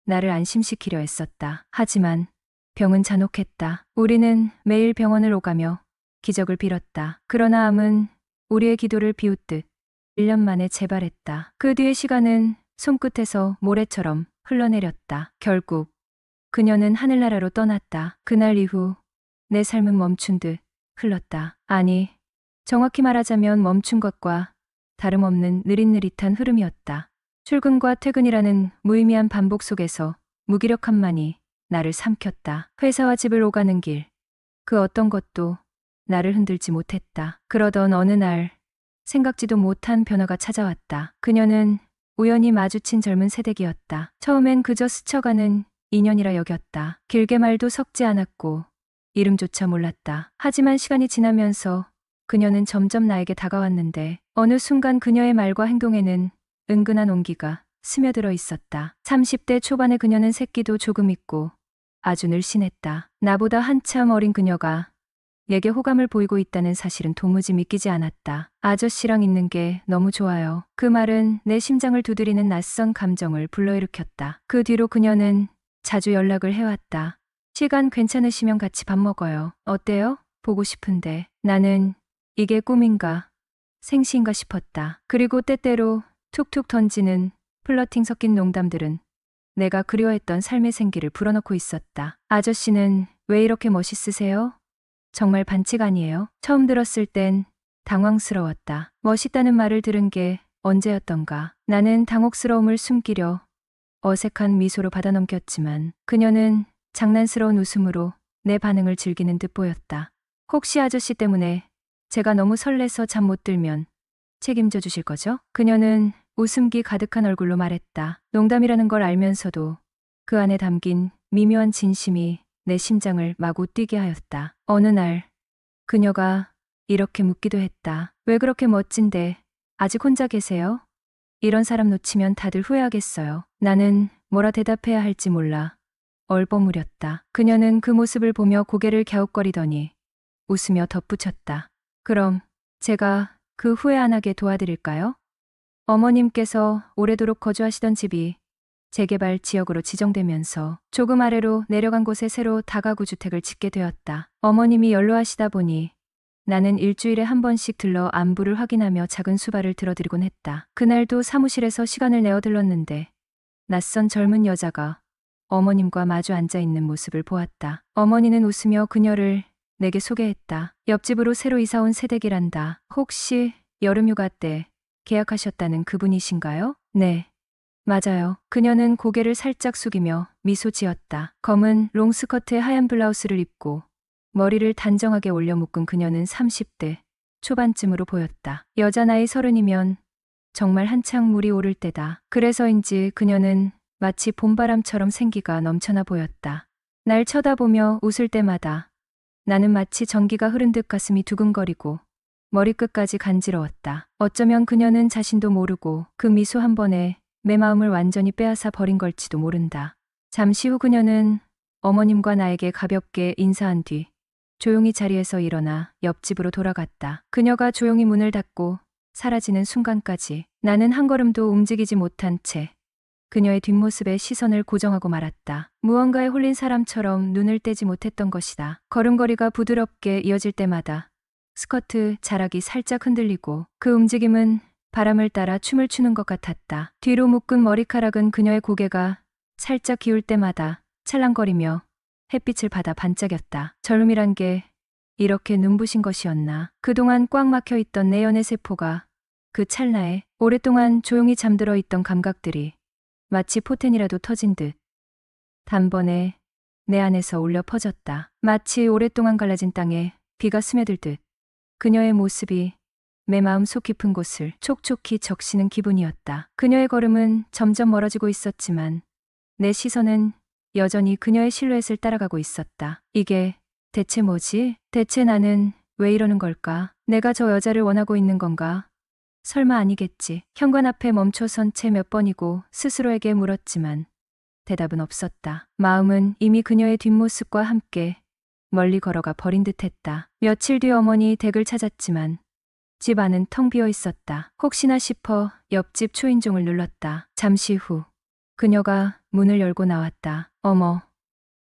나를 안심시키려 했었다. 하지만 병은 잔혹했다. 우리는 매일 병원을 오가며 기적을 빌었다. 그러나 암은 우리의 기도를 비웃듯 1년 만에 재발했다. 그 뒤의 시간은 손끝에서 모래처럼 흘러내렸다. 결국 그녀는 하늘나라로 떠났다. 그날 이후 내 삶은 멈춘 듯 흘렀다. 아니, 정확히 말하자면 멈춘 것과 다름없는 느릿느릿한 흐름이었다. 출근과 퇴근이라는 무의미한 반복 속에서 무기력함만이 나를 삼켰다. 회사와 집을 오가는 길, 그 어떤 것도 나를 흔들지 못했다. 그러던 어느 날 생각지도 못한 변화가 찾아왔다. 그녀는 우연히 마주친 젊은 새댁이었다. 처음엔 그저 스쳐가는 인연이라 여겼다. 길게 말도 섞지 않았고 이름조차 몰랐다. 하지만 시간이 지나면서 그녀는 점점 나에게 다가왔는데 어느 순간 그녀의 말과 행동에는 은근한 온기가 스며들어 있었다. 30대 초반의 그녀는 새끼도 조금 있고 아주 늘씬했다. 나보다 한참 어린 그녀가 내게 호감을 보이고 있다는 사실은 도무지 믿기지 않았다. 아저씨랑 있는 게 너무 좋아요. 그 말은 내 심장을 두드리는 낯선 감정을 불러일으켰다. 그 뒤로 그녀는 자주 연락을 해왔다. 시간 괜찮으시면 같이 밥 먹어요. 어때요? 보고 싶은데. 나는 이게 꿈인가 생시인가 싶었다. 그리고 때때로 툭툭 던지는 플러팅 섞인 농담들은 내가 그리워했던 삶의 생기를 불어넣고 있었다. 아저씨는 왜 이렇게 멋있으세요? 정말 반칙 아니에요? 처음 들었을 땐 당황스러웠다. 멋있다는 말을 들은 게 언제였던가. 나는 당혹스러움을 숨기려 어색한 미소로 받아넘겼지만 그녀는 장난스러운 웃음으로 내 반응을 즐기는 듯 보였다. 혹시 아저씨 때문에 제가 너무 설레서 잠 못 들면 책임져 주실 거죠? 그녀는 웃음기 가득한 얼굴로 말했다. 농담이라는 걸 알면서도 그 안에 담긴 미묘한 진심이 내 심장을 마구 뛰게 하였다. 어느 날 그녀가 이렇게 묻기도 했다. 왜 그렇게 멋진데 아직 혼자 계세요? 이런 사람 놓치면 다들 후회하겠어요. 나는 뭐라 대답해야 할지 몰라 얼버무렸다. 그녀는 그 모습을 보며 고개를 갸웃거리더니 웃으며 덧붙였다. 그럼 제가 그 후회 안 하게 도와드릴까요? 어머님께서 오래도록 거주하시던 집이 재개발 지역으로 지정되면서 조금 아래로 내려간 곳에 새로 다가구 주택을 짓게 되었다. 어머님이 연로하시다 보니 나는 일주일에 한 번씩 들러 안부를 확인하며 작은 수발을 들어드리곤 했다. 그날도 사무실에서 시간을 내어 들렀는데 낯선 젊은 여자가 어머님과 마주 앉아 있는 모습을 보았다. 어머니는 웃으며 그녀를 내게 소개했다. 옆집으로 새로 이사 온 새댁이란다. 혹시 여름휴가 때 계약하셨다는 그분이신가요? 네. 맞아요. 그녀는 고개를 살짝 숙이며 미소 지었다. 검은 롱스커트에 하얀 블라우스를 입고 머리를 단정하게 올려 묶은 그녀는 30대 초반쯤으로 보였다. 여자 나이 30이면 정말 한창 물이 오를 때다. 그래서인지 그녀는 마치 봄바람처럼 생기가 넘쳐나 보였다. 날 쳐다보며 웃을 때마다 나는 마치 전기가 흐른 듯 가슴이 두근거리고 머리끝까지 간지러웠다. 어쩌면 그녀는 자신도 모르고 그 미소 한 번에 내 마음을 완전히 빼앗아 버린 걸지도 모른다. 잠시 후 그녀는 어머님과 나에게 가볍게 인사한 뒤 조용히 자리에서 일어나 옆집으로 돌아갔다. 그녀가 조용히 문을 닫고 사라지는 순간까지 나는 한 걸음도 움직이지 못한 채 그녀의 뒷모습에 시선을 고정하고 말았다. 무언가에 홀린 사람처럼 눈을 떼지 못했던 것이다. 걸음걸이가 부드럽게 이어질 때마다 스커트 자락이 살짝 흔들리고 그 움직임은 바람을 따라 춤을 추는 것 같았다. 뒤로 묶은 머리카락은 그녀의 고개가 살짝 기울 때마다 찰랑거리며 햇빛을 받아 반짝였다. 젊음이란 게 이렇게 눈부신 것이었나. 그동안 꽉 막혀있던 내 연애 세포가 그 찰나에 오랫동안 조용히 잠들어 있던 감각들이 마치 포텐이라도 터진 듯 단번에 내 안에서 울려 퍼졌다. 마치 오랫동안 갈라진 땅에 비가 스며들 듯 그녀의 모습이 내 마음 속 깊은 곳을 촉촉히 적시는 기분이었다. 그녀의 걸음은 점점 멀어지고 있었지만 내 시선은 여전히 그녀의 실루엣을 따라가고 있었다. 이게 대체 뭐지? 대체 나는 왜 이러는 걸까? 내가 저 여자를 원하고 있는 건가? 설마 아니겠지. 현관 앞에 멈춰선 채 몇 번이고 스스로에게 물었지만 대답은 없었다. 마음은 이미 그녀의 뒷모습과 함께 멀리 걸어가 버린 듯했다. 며칠 뒤 어머니 댁을 찾았지만 집 안은 텅 비어 있었다. 혹시나 싶어 옆집 초인종을 눌렀다. 잠시 후 그녀가 문을 열고 나왔다.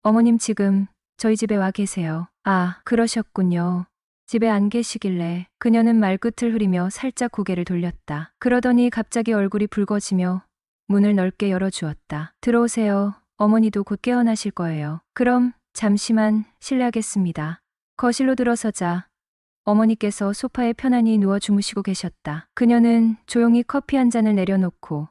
어머님 지금 저희 집에 와 계세요. 아, 그러셨군요. 집에 안 계시길래. 그녀는 말끝을 흐리며 살짝 고개를 돌렸다. 그러더니 갑자기 얼굴이 붉어지며 문을 넓게 열어주었다. 들어오세요. 어머니도 곧 깨어나실 거예요. 그럼 잠시만 실례하겠습니다. 거실로 들어서자 어머니께서 소파에 편안히 누워 주무시고 계셨다. 그녀는 조용히 커피 한 잔을 내려놓고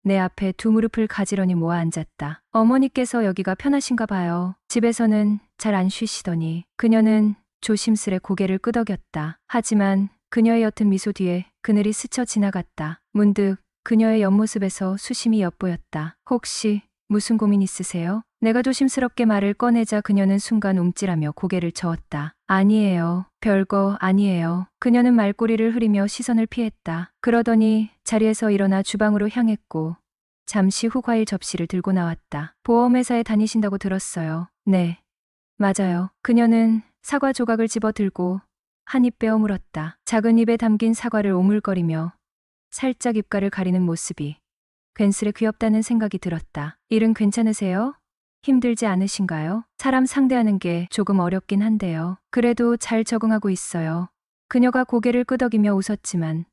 내 앞에 두 무릎을 가지런히 모아 앉았다. 어머니께서 여기가 편하신가 봐요. 집에서는 잘 안 쉬시더니. 그녀는 조심스레 고개를 끄덕였다. 하지만 그녀의 옅은 미소 뒤에 그늘이 스쳐 지나갔다. 문득 그녀의 옆모습에서 수심이 엿보였다. 혹시 무슨 고민 있으세요? 내가 조심스럽게 말을 꺼내자 그녀는 순간 움찔하며 고개를 저었다. 아니에요. 별거 아니에요. 그녀는 말꼬리를 흐리며 시선을 피했다. 그러더니 자리에서 일어나 주방으로 향했고 잠시 후 과일 접시를 들고 나왔다. 보험회사에 다니신다고 들었어요. 네. 맞아요. 그녀는 사과 조각을 집어 들고 한 입 빼어 물었다. 작은 입에 담긴 사과를 오물거리며 살짝 입가를 가리는 모습이 괜스레 귀엽다는 생각이 들었다. 일은 괜찮으세요? 힘들지 않으신가요? 사람 상대하는 게 조금 어렵긴 한데요. 그래도 잘 적응하고 있어요. 그녀가 고개를 끄덕이며 웃었지만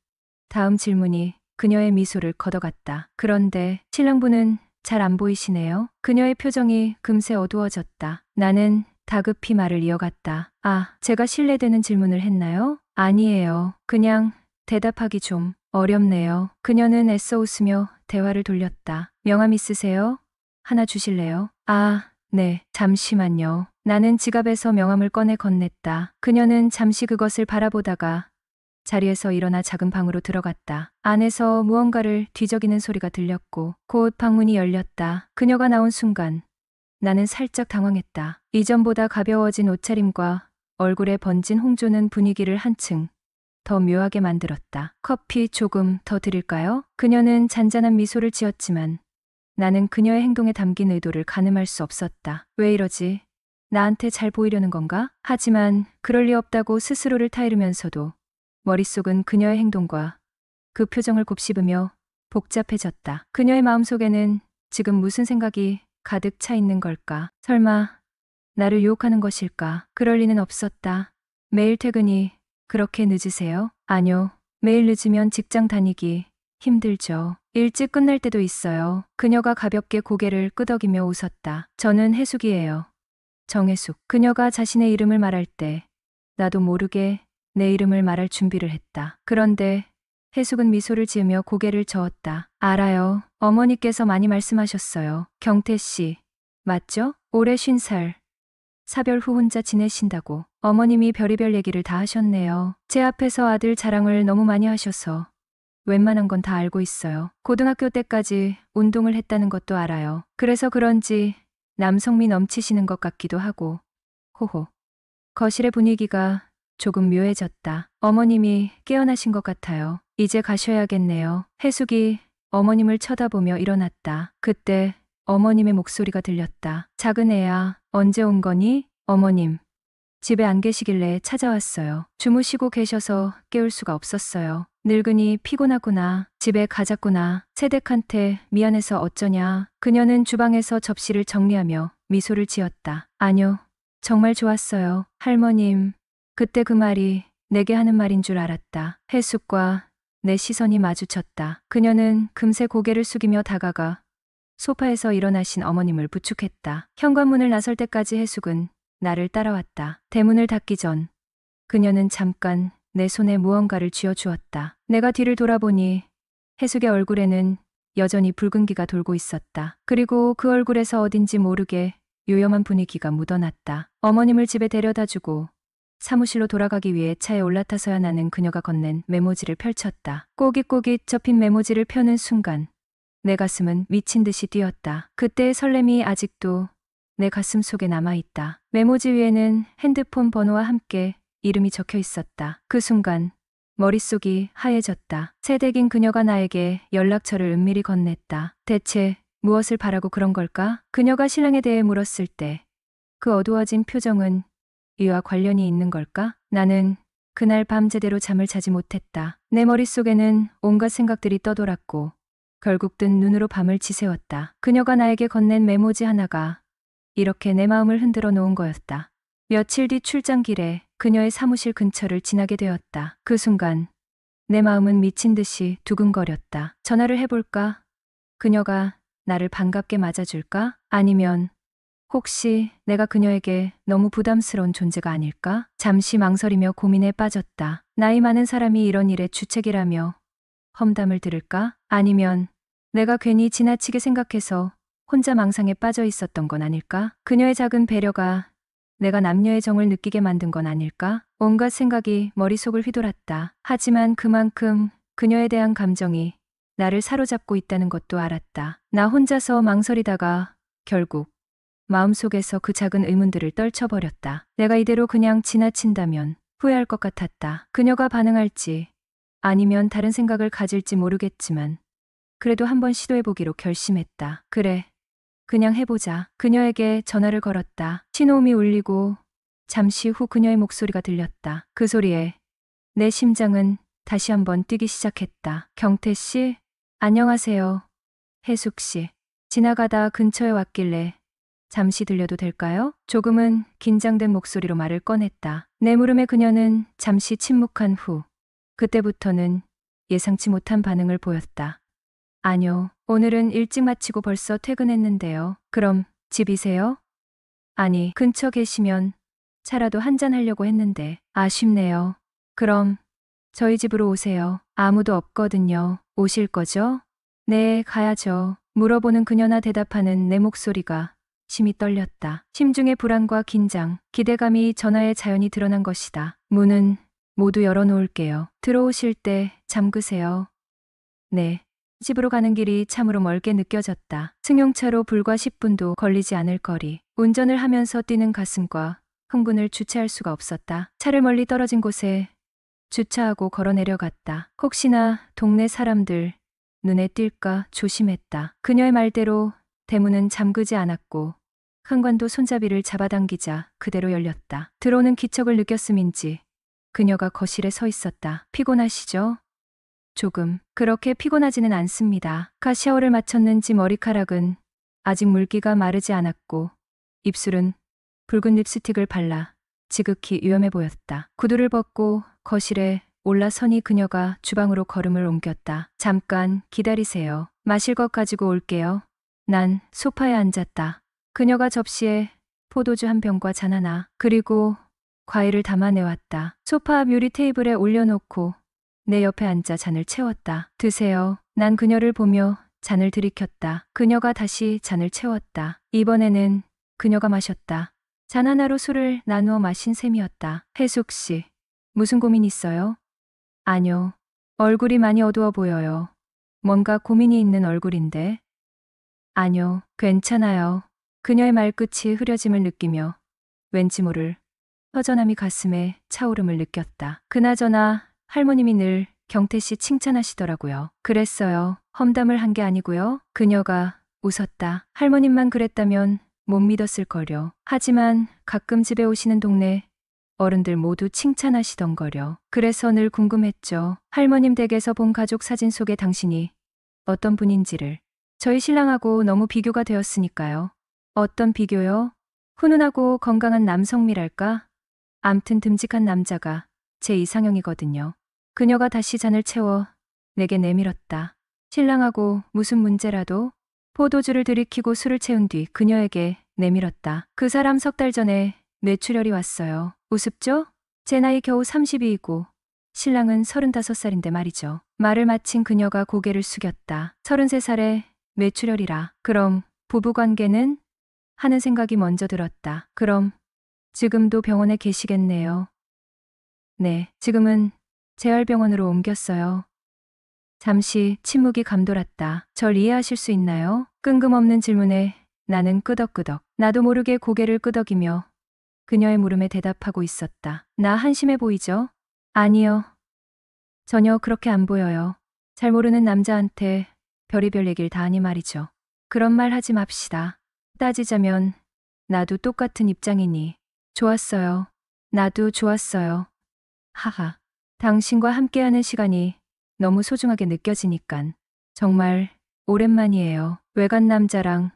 다음 질문이 그녀의 미소를 걷어갔다. 그런데 신랑분은 잘 안 보이시네요. 그녀의 표정이 금세 어두워졌다. 나는 다급히 말을 이어갔다. 아, 제가 실례되는 질문을 했나요? 아니에요. 그냥 대답하기 좀 어렵네요. 그녀는 애써 웃으며 대화를 돌렸다. 명함 있으세요? 하나 주실래요? 아, 네. 잠시만요. 나는 지갑에서 명함을 꺼내 건넸다. 그녀는 잠시 그것을 바라보다가 자리에서 일어나 작은 방으로 들어갔다. 안에서 무언가를 뒤적이는 소리가 들렸고 곧 방문이 열렸다. 그녀가 나온 순간 나는 살짝 당황했다. 이전보다 가벼워진 옷차림과 얼굴에 번진 홍조는 분위기를 한층 더 묘하게 만들었다. 커피 조금 더 드릴까요? 그녀는 잔잔한 미소를 지었지만 나는 그녀의 행동에 담긴 의도를 가늠할 수 없었다. 왜 이러지? 나한테 잘 보이려는 건가? 하지만 그럴 리 없다고 스스로를 타이르면서도 머릿속은 그녀의 행동과 그 표정을 곱씹으며 복잡해졌다. 그녀의 마음속에는 지금 무슨 생각이 가득 차 있는 걸까? 설마 나를 유혹하는 것일까? 그럴 리는 없었다. 매일 퇴근이 그렇게 늦으세요? 아뇨. 매일 늦으면 직장 다니기 힘들죠. 일찍 끝날 때도 있어요. 그녀가 가볍게 고개를 끄덕이며 웃었다. 저는 해숙이에요. 정해숙. 그녀가 자신의 이름을 말할 때 나도 모르게 내 이름을 말할 준비를 했다. 그런데 해숙은 미소를 지으며 고개를 저었다. 알아요. 어머니께서 많이 말씀하셨어요. 경태 씨. 맞죠? 올해 50살. 사별 후 혼자 지내신다고. 어머님이 별의별 얘기를 다 하셨네요. 제 앞에서 아들 자랑을 너무 많이 하셔서 웬만한 건 다 알고 있어요. 고등학교 때까지 운동을 했다는 것도 알아요. 그래서 그런지 남성미 넘치시는 것 같기도 하고. 호호. 거실의 분위기가 조금 묘해졌다. 어머님이 깨어나신 것 같아요. 이제 가셔야겠네요. 해숙이 어머님을 쳐다보며 일어났다. 그때 어머님의 목소리가 들렸다. 작은 애야, 언제 온 거니? 어머님. 집에 안 계시길래 찾아왔어요. 주무시고 계셔서 깨울 수가 없었어요. 늙으니 피곤하구나. 집에 가자꾸나. 새댁한테 미안해서 어쩌냐. 그녀는 주방에서 접시를 정리하며 미소를 지었다. 아뇨. 정말 좋았어요. 할머님. 그때 그 말이 내게 하는 말인 줄 알았다. 해숙과 내 시선이 마주쳤다. 그녀는 금세 고개를 숙이며 다가가 소파에서 일어나신 어머님을 부축했다. 현관문을 나설 때까지 해숙은 나를 따라왔다. 대문을 닫기 전 그녀는 잠깐 내 손에 무언가를 쥐어주었다. 내가 뒤를 돌아보니 해숙의 얼굴에는 여전히 붉은기가 돌고 있었다. 그리고 그 얼굴에서 어딘지 모르게 요염한 분위기가 묻어났다. 어머님을 집에 데려다주고 사무실로 돌아가기 위해 차에 올라타서야 나는 그녀가 건넨 메모지를 펼쳤다. 꼬깃꼬깃 접힌 메모지를 펴는 순간 내 가슴은 미친 듯이 뛰었다. 그때의 설렘이 아직도 내 가슴 속에 남아있다. 메모지 위에는 핸드폰 번호와 함께 이름이 적혀 있었다. 그 순간 머릿속이 하얘졌다. 새댁인 그녀가 나에게 연락처를 은밀히 건넸다. 대체 무엇을 바라고 그런 걸까? 그녀가 신랑에 대해 물었을 때 그 어두워진 표정은 이와 관련이 있는 걸까? 나는 그날 밤 제대로 잠을 자지 못했다. 내 머릿속에는 온갖 생각들이 떠돌았고 결국 뜬 눈으로 밤을 지새웠다. 그녀가 나에게 건넨 메모지 하나가 이렇게 내 마음을 흔들어 놓은 거였다. 며칠 뒤 출장길에 그녀의 사무실 근처를 지나게 되었다. 그 순간 내 마음은 미친 듯이 두근거렸다. 전화를 해볼까? 그녀가 나를 반갑게 맞아줄까? 아니면 혹시 내가 그녀에게 너무 부담스러운 존재가 아닐까? 잠시 망설이며 고민에 빠졌다. 나이 많은 사람이 이런 일에 주책이라며 험담을 들을까? 아니면 내가 괜히 지나치게 생각해서 혼자 망상에 빠져 있었던 건 아닐까? 그녀의 작은 배려가 내가 남녀의 정을 느끼게 만든 건 아닐까? 온갖 생각이 머릿속을 휘돌았다. 하지만 그만큼 그녀에 대한 감정이 나를 사로잡고 있다는 것도 알았다. 나 혼자서 망설이다가 결국 마음속에서 그 작은 의문들을 떨쳐버렸다. 내가 이대로 그냥 지나친다면 후회할 것 같았다. 그녀가 반응할지 아니면 다른 생각을 가질지 모르겠지만 그래도 한번 시도해보기로 결심했다. 그래, 그냥 해보자. 그녀에게 전화를 걸었다. 신호음이 울리고 잠시 후 그녀의 목소리가 들렸다. 그 소리에 내 심장은 다시 한번 뛰기 시작했다. 경태 씨? 안녕하세요. 해숙 씨. 지나가다 근처에 왔길래 잠시 들려도 될까요? 조금은 긴장된 목소리로 말을 꺼냈다. 내 물음에 그녀는 잠시 침묵한 후 그때부터는 예상치 못한 반응을 보였다. 아뇨, 오늘은 일찍 마치고 벌써 퇴근했는데요. 그럼 집이세요? 아니, 근처 계시면 차라도 한잔 하려고 했는데 아쉽네요. 그럼 저희 집으로 오세요. 아무도 없거든요. 오실 거죠? 네, 가야죠. 물어보는 그녀나 대답하는 내 목소리가 심이 떨렸다. 심중의 불안과 긴장, 기대감이 전화에 자연히 드러난 것이다. 문은 모두 열어놓을게요. 들어오실 때 잠그세요. 네. 집으로 가는 길이 참으로 멀게 느껴졌다. 승용차로 불과 10분도 걸리지 않을 거리. 운전을 하면서 뛰는 가슴과 흥분을 주체할 수가 없었다. 차를 멀리 떨어진 곳에 주차하고 걸어 내려갔다. 혹시나 동네 사람들 눈에 띌까 조심했다. 그녀의 말대로 대문은 잠그지 않았고 현관도 손잡이를 잡아당기자 그대로 열렸다. 들어오는 기척을 느꼈음인지 그녀가 거실에 서 있었다. 피곤하시죠? 조금. 그렇게 피곤하지는 않습니다. 샤워를 마쳤는지 머리카락은 아직 물기가 마르지 않았고 입술은 붉은 립스틱을 발라 지극히 위험해 보였다. 구두를 벗고 거실에 올라서니 그녀가 주방으로 걸음을 옮겼다. 잠깐 기다리세요. 마실 것 가지고 올게요. 난 소파에 앉았다. 그녀가 접시에 포도주 한 병과 잔 하나 그리고 과일을 담아내왔다. 소파 앞 유리 테이블에 올려놓고 내 옆에 앉아 잔을 채웠다. 드세요. 난 그녀를 보며 잔을 들이켰다. 그녀가 다시 잔을 채웠다. 이번에는 그녀가 마셨다. 잔 하나로 술을 나누어 마신 셈이었다. 혜숙 씨, 무슨 고민 있어요? 아뇨. 얼굴이 많이 어두워 보여요. 뭔가 고민이 있는 얼굴인데. 아뇨, 괜찮아요. 그녀의 말끝이 흐려짐을 느끼며 왠지 모를 허전함이 가슴에 차오름을 느꼈다. 그나저나 할머님이 늘 경태 씨 칭찬하시더라고요. 그랬어요. 험담을 한 게 아니고요. 그녀가 웃었다. 할머님만 그랬다면 못 믿었을 거려. 하지만 가끔 집에 오시는 동네 어른들 모두 칭찬하시던 거려. 그래서 늘 궁금했죠. 할머님 댁에서 본 가족 사진 속의 당신이 어떤 분인지를. 저희 신랑하고 너무 비교가 되었으니까요. 어떤 비교요? 훈훈하고 건강한 남성미랄까? 암튼 듬직한 남자가 제 이상형이거든요. 그녀가 다시 잔을 채워 내게 내밀었다. 신랑하고 무슨 문제라도 포도주를 들이키고 술을 채운 뒤 그녀에게 내밀었다. 그 사람 3달 전에 뇌출혈이 왔어요. 우습죠? 제 나이 겨우 32이고 신랑은 35살인데 말이죠. 말을 마친 그녀가 고개를 숙였다. 33살에 뇌출혈이라. 그럼 부부관계는? 하는 생각이 먼저 들었다. 그럼 지금도 병원에 계시겠네요. 네, 지금은 재활병원으로 옮겼어요. 잠시 침묵이 감돌았다. 절 이해하실 수 있나요? 끈금없는 질문에 나는 끄덕끄덕. 나도 모르게 고개를 끄덕이며 그녀의 물음에 대답하고 있었다. 나 한심해 보이죠? 아니요. 전혀 그렇게 안 보여요. 잘 모르는 남자한테 별의별 얘기를 다 하니 말이죠. 그런 말 하지 맙시다. 따지자면 나도 똑같은 입장이니. 좋았어요. 나도 좋았어요. 하하. 당신과 함께하는 시간이 너무 소중하게 느껴지니깐. 정말 오랜만이에요. 외간 남자랑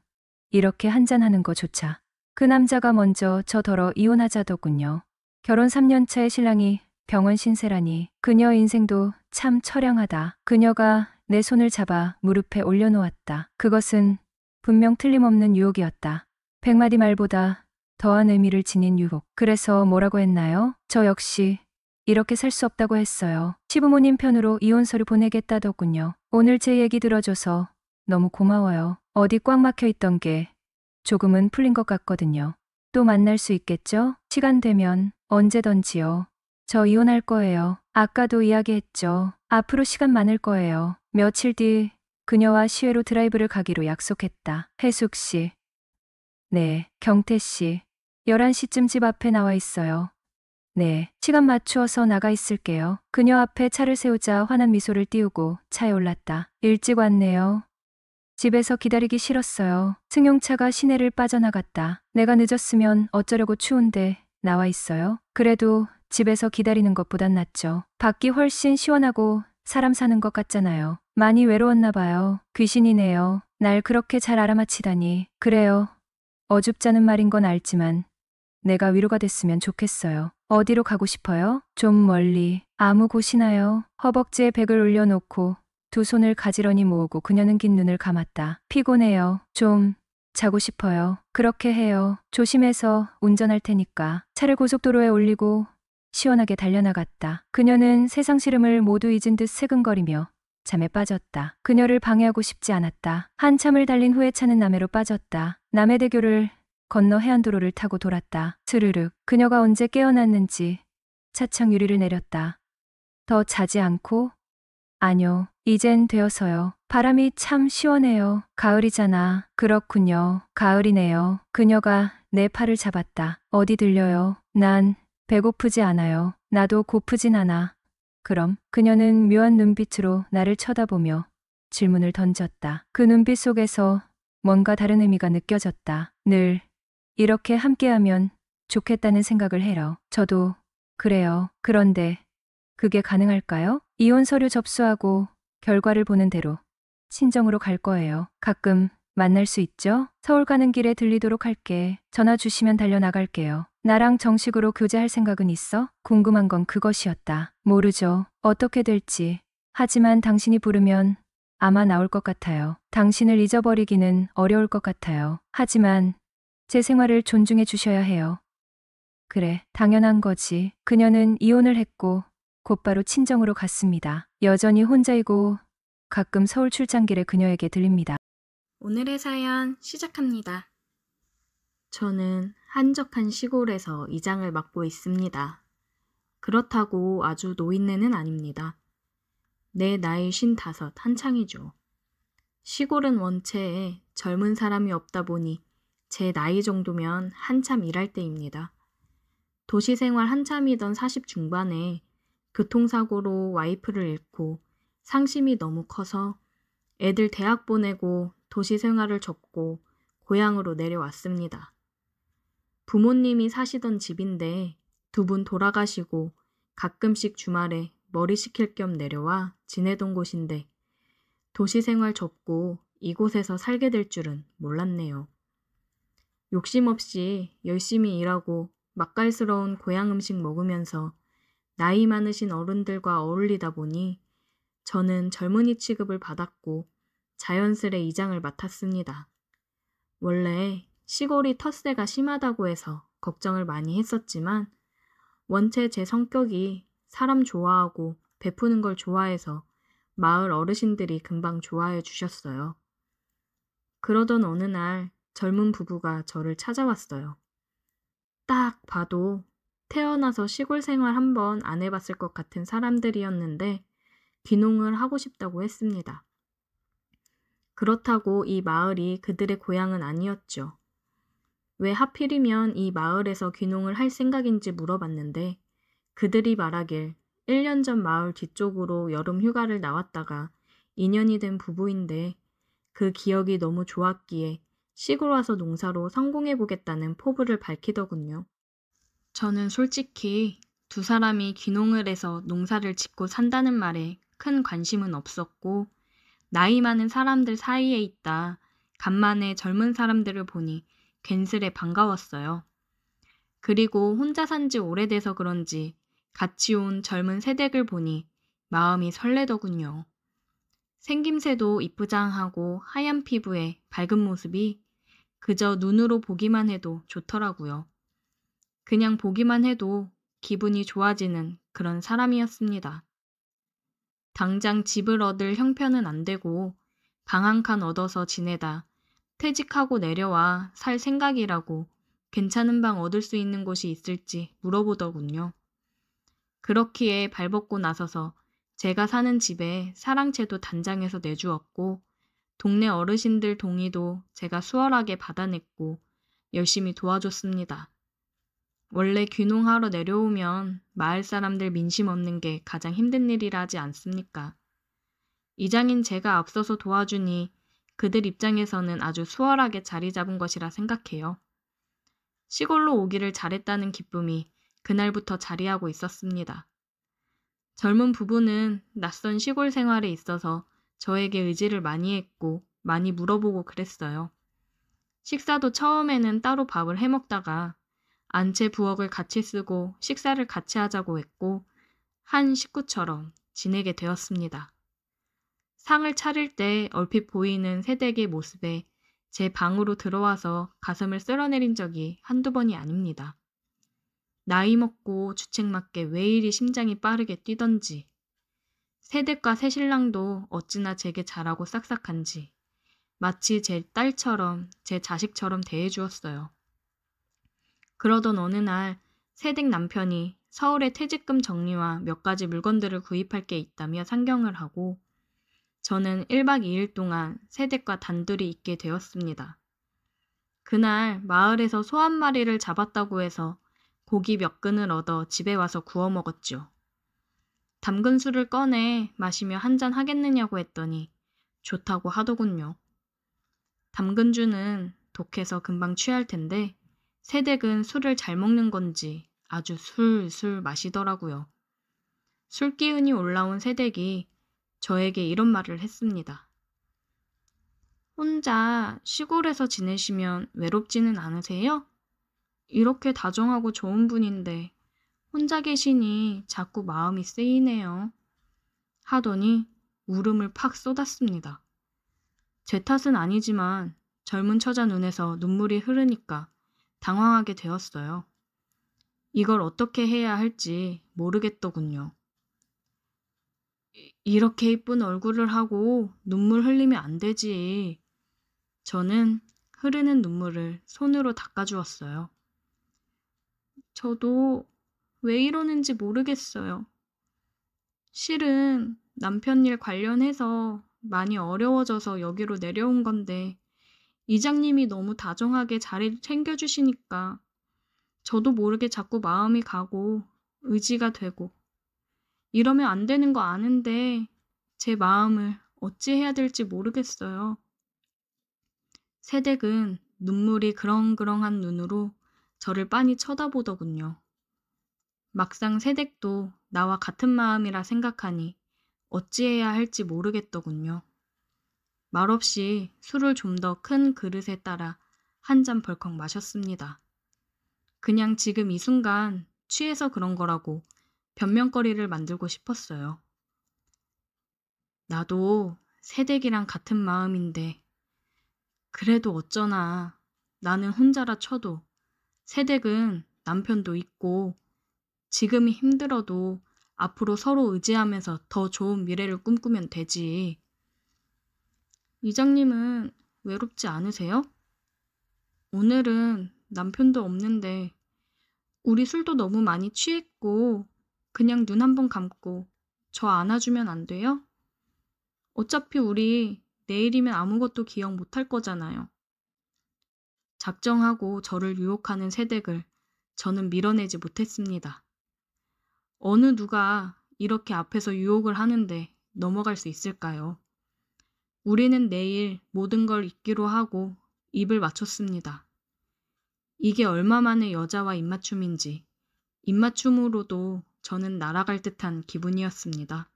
이렇게 한잔하는 거조차. 그 남자가 먼저 저더러 이혼하자더군요. 결혼 3년 차의 신랑이 병원 신세라니. 그녀 인생도 참 처량하다. 그녀가 내 손을 잡아 무릎에 올려놓았다. 그것은 분명 틀림없는 유혹이었다. 100마디 말보다 더한 의미를 지닌 유혹. 그래서 뭐라고 했나요? 저 역시 이렇게 살 수 없다고 했어요. 시부모님 편으로 이혼 서류 보내겠다더군요. 오늘 제 얘기 들어줘서 너무 고마워요. 어디 꽉 막혀 있던 게 조금은 풀린 것 같거든요. 또 만날 수 있겠죠? 시간 되면 언제든지요. 저 이혼할 거예요. 아까도 이야기했죠. 앞으로 시간 많을 거예요. 며칠 뒤 그녀와 시외로 드라이브를 가기로 약속했다. 혜숙 씨. 네, 경태 씨. 11시쯤 집 앞에 나와 있어요. 네, 시간 맞추어서 나가 있을게요. 그녀 앞에 차를 세우자 환한 미소를 띄우고 차에 올랐다. 일찍 왔네요. 집에서 기다리기 싫었어요. 승용차가 시내를 빠져나갔다. 내가 늦었으면 어쩌려고 추운데 나와 있어요. 그래도 집에서 기다리는 것보단 낫죠. 밖이 훨씬 시원하고 사람 사는 것 같잖아요. 많이 외로웠나 봐요. 귀신이네요. 날 그렇게 잘 알아맞히다니. 그래요. 어줍잖은 말인 건 알지만 내가 위로가 됐으면 좋겠어요. 어디로 가고 싶어요? 좀 멀리. 아무 곳이나요? 허벅지에 백을 올려놓고 두 손을 가지런히 모으고 그녀는 긴 눈을 감았다. 피곤해요. 좀 자고 싶어요. 그렇게 해요. 조심해서 운전할 테니까. 차를 고속도로에 올리고 시원하게 달려나갔다. 그녀는 세상 시름을 모두 잊은 듯 새근거리며 잠에 빠졌다. 그녀를 방해하고 싶지 않았다. 한참을 달린 후에 차는 남해로 빠졌다. 남해대교를 건너 해안도로를 타고 돌았다. 스르륵. 그녀가 언제 깨어났는지 차창 유리를 내렸다. 더 자지 않고? 아뇨. 이젠 되어서요. 바람이 참 시원해요. 가을이잖아. 그렇군요. 가을이네요. 그녀가 내 팔을 잡았다. 어디 들려요? 난 배고프지 않아요. 나도 고프진 않아. 그럼? 그녀는 묘한 눈빛으로 나를 쳐다보며 질문을 던졌다. 그 눈빛 속에서 뭔가 다른 의미가 느껴졌다. 늘 이렇게 함께하면 좋겠다는 생각을 해요. 저도 그래요. 그런데 그게 가능할까요? 이혼 서류 접수하고 결과를 보는 대로 친정으로 갈 거예요. 가끔 만날 수 있죠? 서울 가는 길에 들리도록 할게. 전화 주시면 달려나갈게요. 나랑 정식으로 교제할 생각은 있어? 궁금한 건 그것이었다. 모르죠. 어떻게 될지. 하지만 당신이 부르면 아마 나올 것 같아요. 당신을 잊어버리기는 어려울 것 같아요. 하지만 제 생활을 존중해 주셔야 해요. 그래, 당연한 거지. 그녀는 이혼을 했고 곧바로 친정으로 갔습니다. 여전히 혼자이고 가끔 서울 출장길에 그녀에게 들립니다. 오늘의 사연 시작합니다. 저는 한적한 시골에서 이장을 맡고 있습니다. 그렇다고 아주 노인네는 아닙니다. 내 나이 55 한창이죠. 시골은 원체 젊은 사람이 없다 보니 제 나이 정도면 한참 일할 때입니다. 도시 생활 한참이던 40 중반에 교통사고로 와이프를 잃고 상심이 너무 커서 애들 대학 보내고 도시 생활을 접고 고향으로 내려왔습니다. 부모님이 사시던 집인데 두 분 돌아가시고 가끔씩 주말에 머리 식힐 겸 내려와 지내던 곳인데 도시 생활 접고 이곳에서 살게 될 줄은 몰랐네요. 욕심 없이 열심히 일하고 맛깔스러운 고향 음식 먹으면서 나이 많으신 어른들과 어울리다 보니 저는 젊은이 취급을 받았고 자연스레 이장을 맡았습니다. 원래 시골이 텃세가 심하다고 해서 걱정을 많이 했었지만 원체 제 성격이 사람 좋아하고 베푸는 걸 좋아해서 마을 어르신들이 금방 좋아해 주셨어요. 그러던 어느 날 젊은 부부가 저를 찾아왔어요. 딱 봐도 태어나서 시골 생활 한번 안 해봤을 것 같은 사람들이었는데 귀농을 하고 싶다고 했습니다. 그렇다고 이 마을이 그들의 고향은 아니었죠. 왜 하필이면 이 마을에서 귀농을 할 생각인지 물어봤는데 그들이 말하길 1년 전 마을 뒤쪽으로 여름 휴가를 나왔다가 2년이 된 부부인데 그 기억이 너무 좋았기에 시골 와서 농사로 성공해보겠다는 포부를 밝히더군요. 저는 솔직히 두 사람이 귀농을 해서 농사를 짓고 산다는 말에 큰 관심은 없었고 나이 많은 사람들 사이에 있다 간만에 젊은 사람들을 보니 괜스레 반가웠어요. 그리고 혼자 산 지 오래돼서 그런지 같이 온 젊은 새댁을 보니 마음이 설레더군요. 생김새도 이쁘장하고 하얀 피부에 밝은 모습이 그저 눈으로 보기만 해도 좋더라고요. 그냥 보기만 해도 기분이 좋아지는 그런 사람이었습니다. 당장 집을 얻을 형편은 안 되고 방 한 칸 얻어서 지내다 퇴직하고 내려와 살 생각이라고 괜찮은 방 얻을 수 있는 곳이 있을지 물어보더군요. 그렇기에 발벗고 나서서 제가 사는 집에 사랑채도 단장해서 내주었고 동네 어르신들 동의도 제가 수월하게 받아냈고 열심히 도와줬습니다. 원래 귀농하러 내려오면 마을 사람들 민심 얻는 게 가장 힘든 일이라 하지 않습니까? 이장인 제가 앞서서 도와주니 그들 입장에서는 아주 수월하게 자리 잡은 것이라 생각해요. 시골로 오기를 잘했다는 기쁨이 그날부터 자리하고 있었습니다. 젊은 부부는 낯선 시골 생활에 있어서 저에게 의지를 많이 했고 많이 물어보고 그랬어요. 식사도 처음에는 따로 밥을 해먹다가 안채 부엌을 같이 쓰고 식사를 같이 하자고 했고 한 식구처럼 지내게 되었습니다. 상을 차릴 때 얼핏 보이는 새댁의 모습에 제 방으로 들어와서 가슴을 쓸어내린 적이 한두 번이 아닙니다. 나이 먹고 주책맞게 왜 이리 심장이 빠르게 뛰던지 새댁과 새신랑도 어찌나 제게 잘하고 싹싹한지 마치 제 딸처럼 제 자식처럼 대해주었어요. 그러던 어느 날 새댁 남편이 서울에 퇴직금 정리와 몇 가지 물건들을 구입할 게 있다며 상경을 하고 저는 1박 2일 동안 새댁과 단둘이 있게 되었습니다. 그날 마을에서 소 한 마리를 잡았다고 해서 고기 몇 근을 얻어 집에 와서 구워 먹었죠. 담근 술을 꺼내 마시며 한잔 하겠느냐고 했더니 좋다고 하더군요. 담근 주는 독해서 금방 취할 텐데 새댁은 술을 잘 먹는 건지 아주 술술 마시더라고요. 술 기운이 올라온 새댁이 저에게 이런 말을 했습니다. 혼자 시골에서 지내시면 외롭지는 않으세요? 이렇게 다정하고 좋은 분인데 혼자 계시니 자꾸 마음이 쓰이네요. 하더니 울음을 팍 쏟았습니다. 제 탓은 아니지만 젊은 처자 눈에서 눈물이 흐르니까 당황하게 되었어요. 이걸 어떻게 해야 할지 모르겠더군요. 이렇게 이쁜 얼굴을 하고 눈물 흘리면 안 되지. 저는 흐르는 눈물을 손으로 닦아주었어요. 저도 왜 이러는지 모르겠어요. 실은 남편 일 관련해서 많이 어려워져서 여기로 내려온 건데 이장님이 너무 다정하게 잘 챙겨주시니까 저도 모르게 자꾸 마음이 가고 의지가 되고 이러면 안 되는 거 아는데 제 마음을 어찌 해야 될지 모르겠어요. 새댁은 눈물이 그렁그렁한 눈으로 저를 빤히 쳐다보더군요. 막상 새댁도 나와 같은 마음이라 생각하니 어찌해야 할지 모르겠더군요. 말없이 술을 좀 더 큰 그릇에 따라 한 잔 벌컥 마셨습니다. 그냥 지금 이 순간 취해서 그런 거라고 변명거리를 만들고 싶었어요. 나도 새댁이랑 같은 마음인데 그래도 어쩌나 나는 혼자라 쳐도 새댁은 남편도 있고 지금이 힘들어도 앞으로 서로 의지하면서 더 좋은 미래를 꿈꾸면 되지. 이장님은 외롭지 않으세요? 오늘은 남편도 없는데 우리 술도 너무 많이 취했고 그냥 눈 한 번 감고 저 안아주면 안 돼요? 어차피 우리 내일이면 아무것도 기억 못할 거잖아요. 작정하고 저를 유혹하는 새댁을 저는 밀어내지 못했습니다. 어느 누가 이렇게 앞에서 유혹을 하는데 넘어갈 수 있을까요? 우리는 내일 모든 걸 잊기로 하고 입을 맞췄습니다. 이게 얼마만의 여자와 입맞춤인지 입맞춤으로도 저는 날아갈 듯한 기분이었습니다.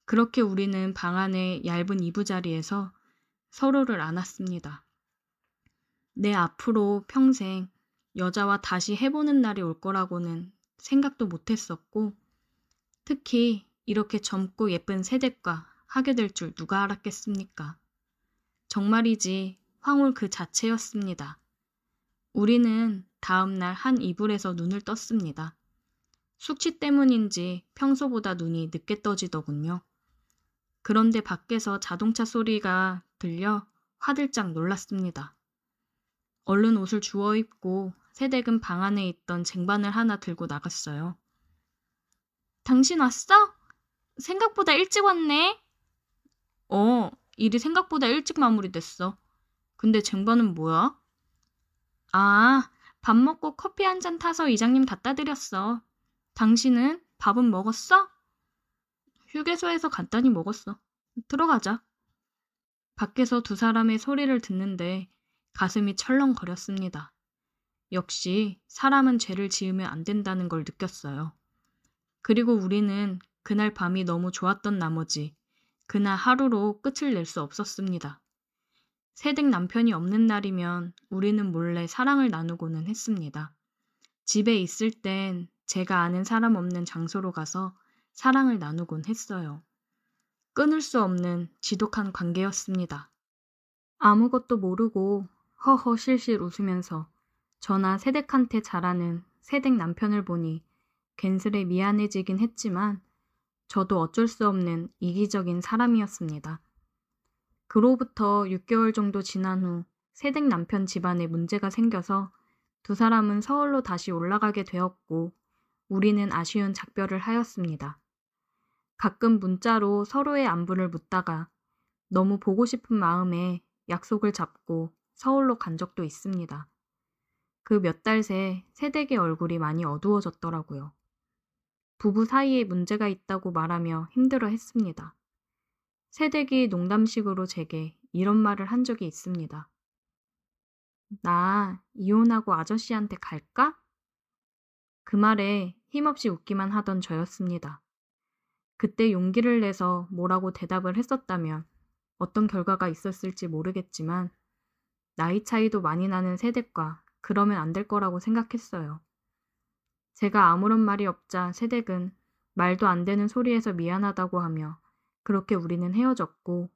그렇게 우리는 방 안의 얇은 이부자리에서 서로를 안았습니다. 내 앞으로 평생 여자와 다시 해보는 날이 올 거라고는 생각도 못했었고 특히 이렇게 젊고 예쁜 새댁과 하게 될 줄 누가 알았겠습니까? 정말이지 황홀 그 자체였습니다. 우리는 다음 날 한 이불에서 눈을 떴습니다. 숙취 때문인지 평소보다 눈이 늦게 떠지더군요. 그런데 밖에서 자동차 소리가 들려 화들짝 놀랐습니다. 얼른 옷을 주워 입고 새댁은 방 안에 있던 쟁반을 하나 들고 나갔어요. 당신 왔어? 생각보다 일찍 왔네. 일이 생각보다 일찍 마무리됐어. 근데 쟁반은 뭐야? 아, 밥 먹고 커피 한 잔 타서 이장님 갖다 드렸어. 당신은 밥은 먹었어? 휴게소에서 간단히 먹었어. 들어가자. 밖에서 두 사람의 소리를 듣는데 가슴이 철렁거렸습니다. 역시 사람은 죄를 지으면 안 된다는 걸 느꼈어요. 그리고 우리는 그날 밤이 너무 좋았던 나머지 그날 하루로 끝을 낼 수 없었습니다. 새댁 남편이 없는 날이면 우리는 몰래 사랑을 나누고는 했습니다. 집에 있을 땐 제가 아는 사람 없는 장소로 가서 사랑을 나누곤 했어요. 끊을 수 없는 지독한 관계였습니다. 아무것도 모르고 허허 실실 웃으면서 저나 새댁한테 잘하는 새댁 남편을 보니 괜스레 미안해지긴 했지만 저도 어쩔 수 없는 이기적인 사람이었습니다. 그로부터 6개월 정도 지난 후 새댁 남편 집안에 문제가 생겨서 두 사람은 서울로 다시 올라가게 되었고 우리는 아쉬운 작별을 하였습니다. 가끔 문자로 서로의 안부를 묻다가 너무 보고 싶은 마음에 약속을 잡고 서울로 간 적도 있습니다. 그 몇 달 새 새댁의 얼굴이 많이 어두워졌더라고요. 부부 사이에 문제가 있다고 말하며 힘들어 했습니다. 새댁이 농담식으로 제게 이런 말을 한 적이 있습니다. 나 이혼하고 아저씨한테 갈까? 그 말에 힘없이 웃기만 하던 저였습니다. 그때 용기를 내서 뭐라고 대답을 했었다면 어떤 결과가 있었을지 모르겠지만 나이 차이도 많이 나는 새댁과 그러면 안 될 거라고 생각했어요. 제가 아무런 말이 없자 새댁은 말도 안 되는 소리에서 미안하다고 하며 그렇게 우리는 헤어졌고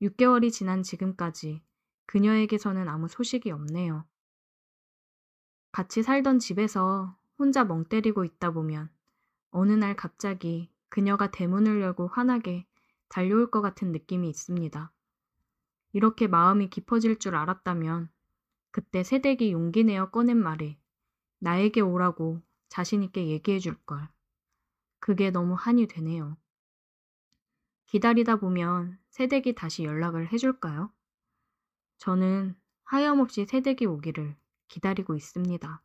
6개월이 지난 지금까지 그녀에게서는 아무 소식이 없네요. 같이 살던 집에서 혼자 멍 때리고 있다 보면 어느 날 갑자기 그녀가 대문을 열고 환하게 달려올 것 같은 느낌이 있습니다. 이렇게 마음이 깊어질 줄 알았다면 그때 새댁이 용기 내어 꺼낸 말에 나에게 오라고 자신 있게 얘기해 줄 걸. 그게 너무 한이 되네요. 기다리다 보면 새댁이 다시 연락을 해줄까요? 저는 하염없이 새댁이 오기를 기다리고 있습니다.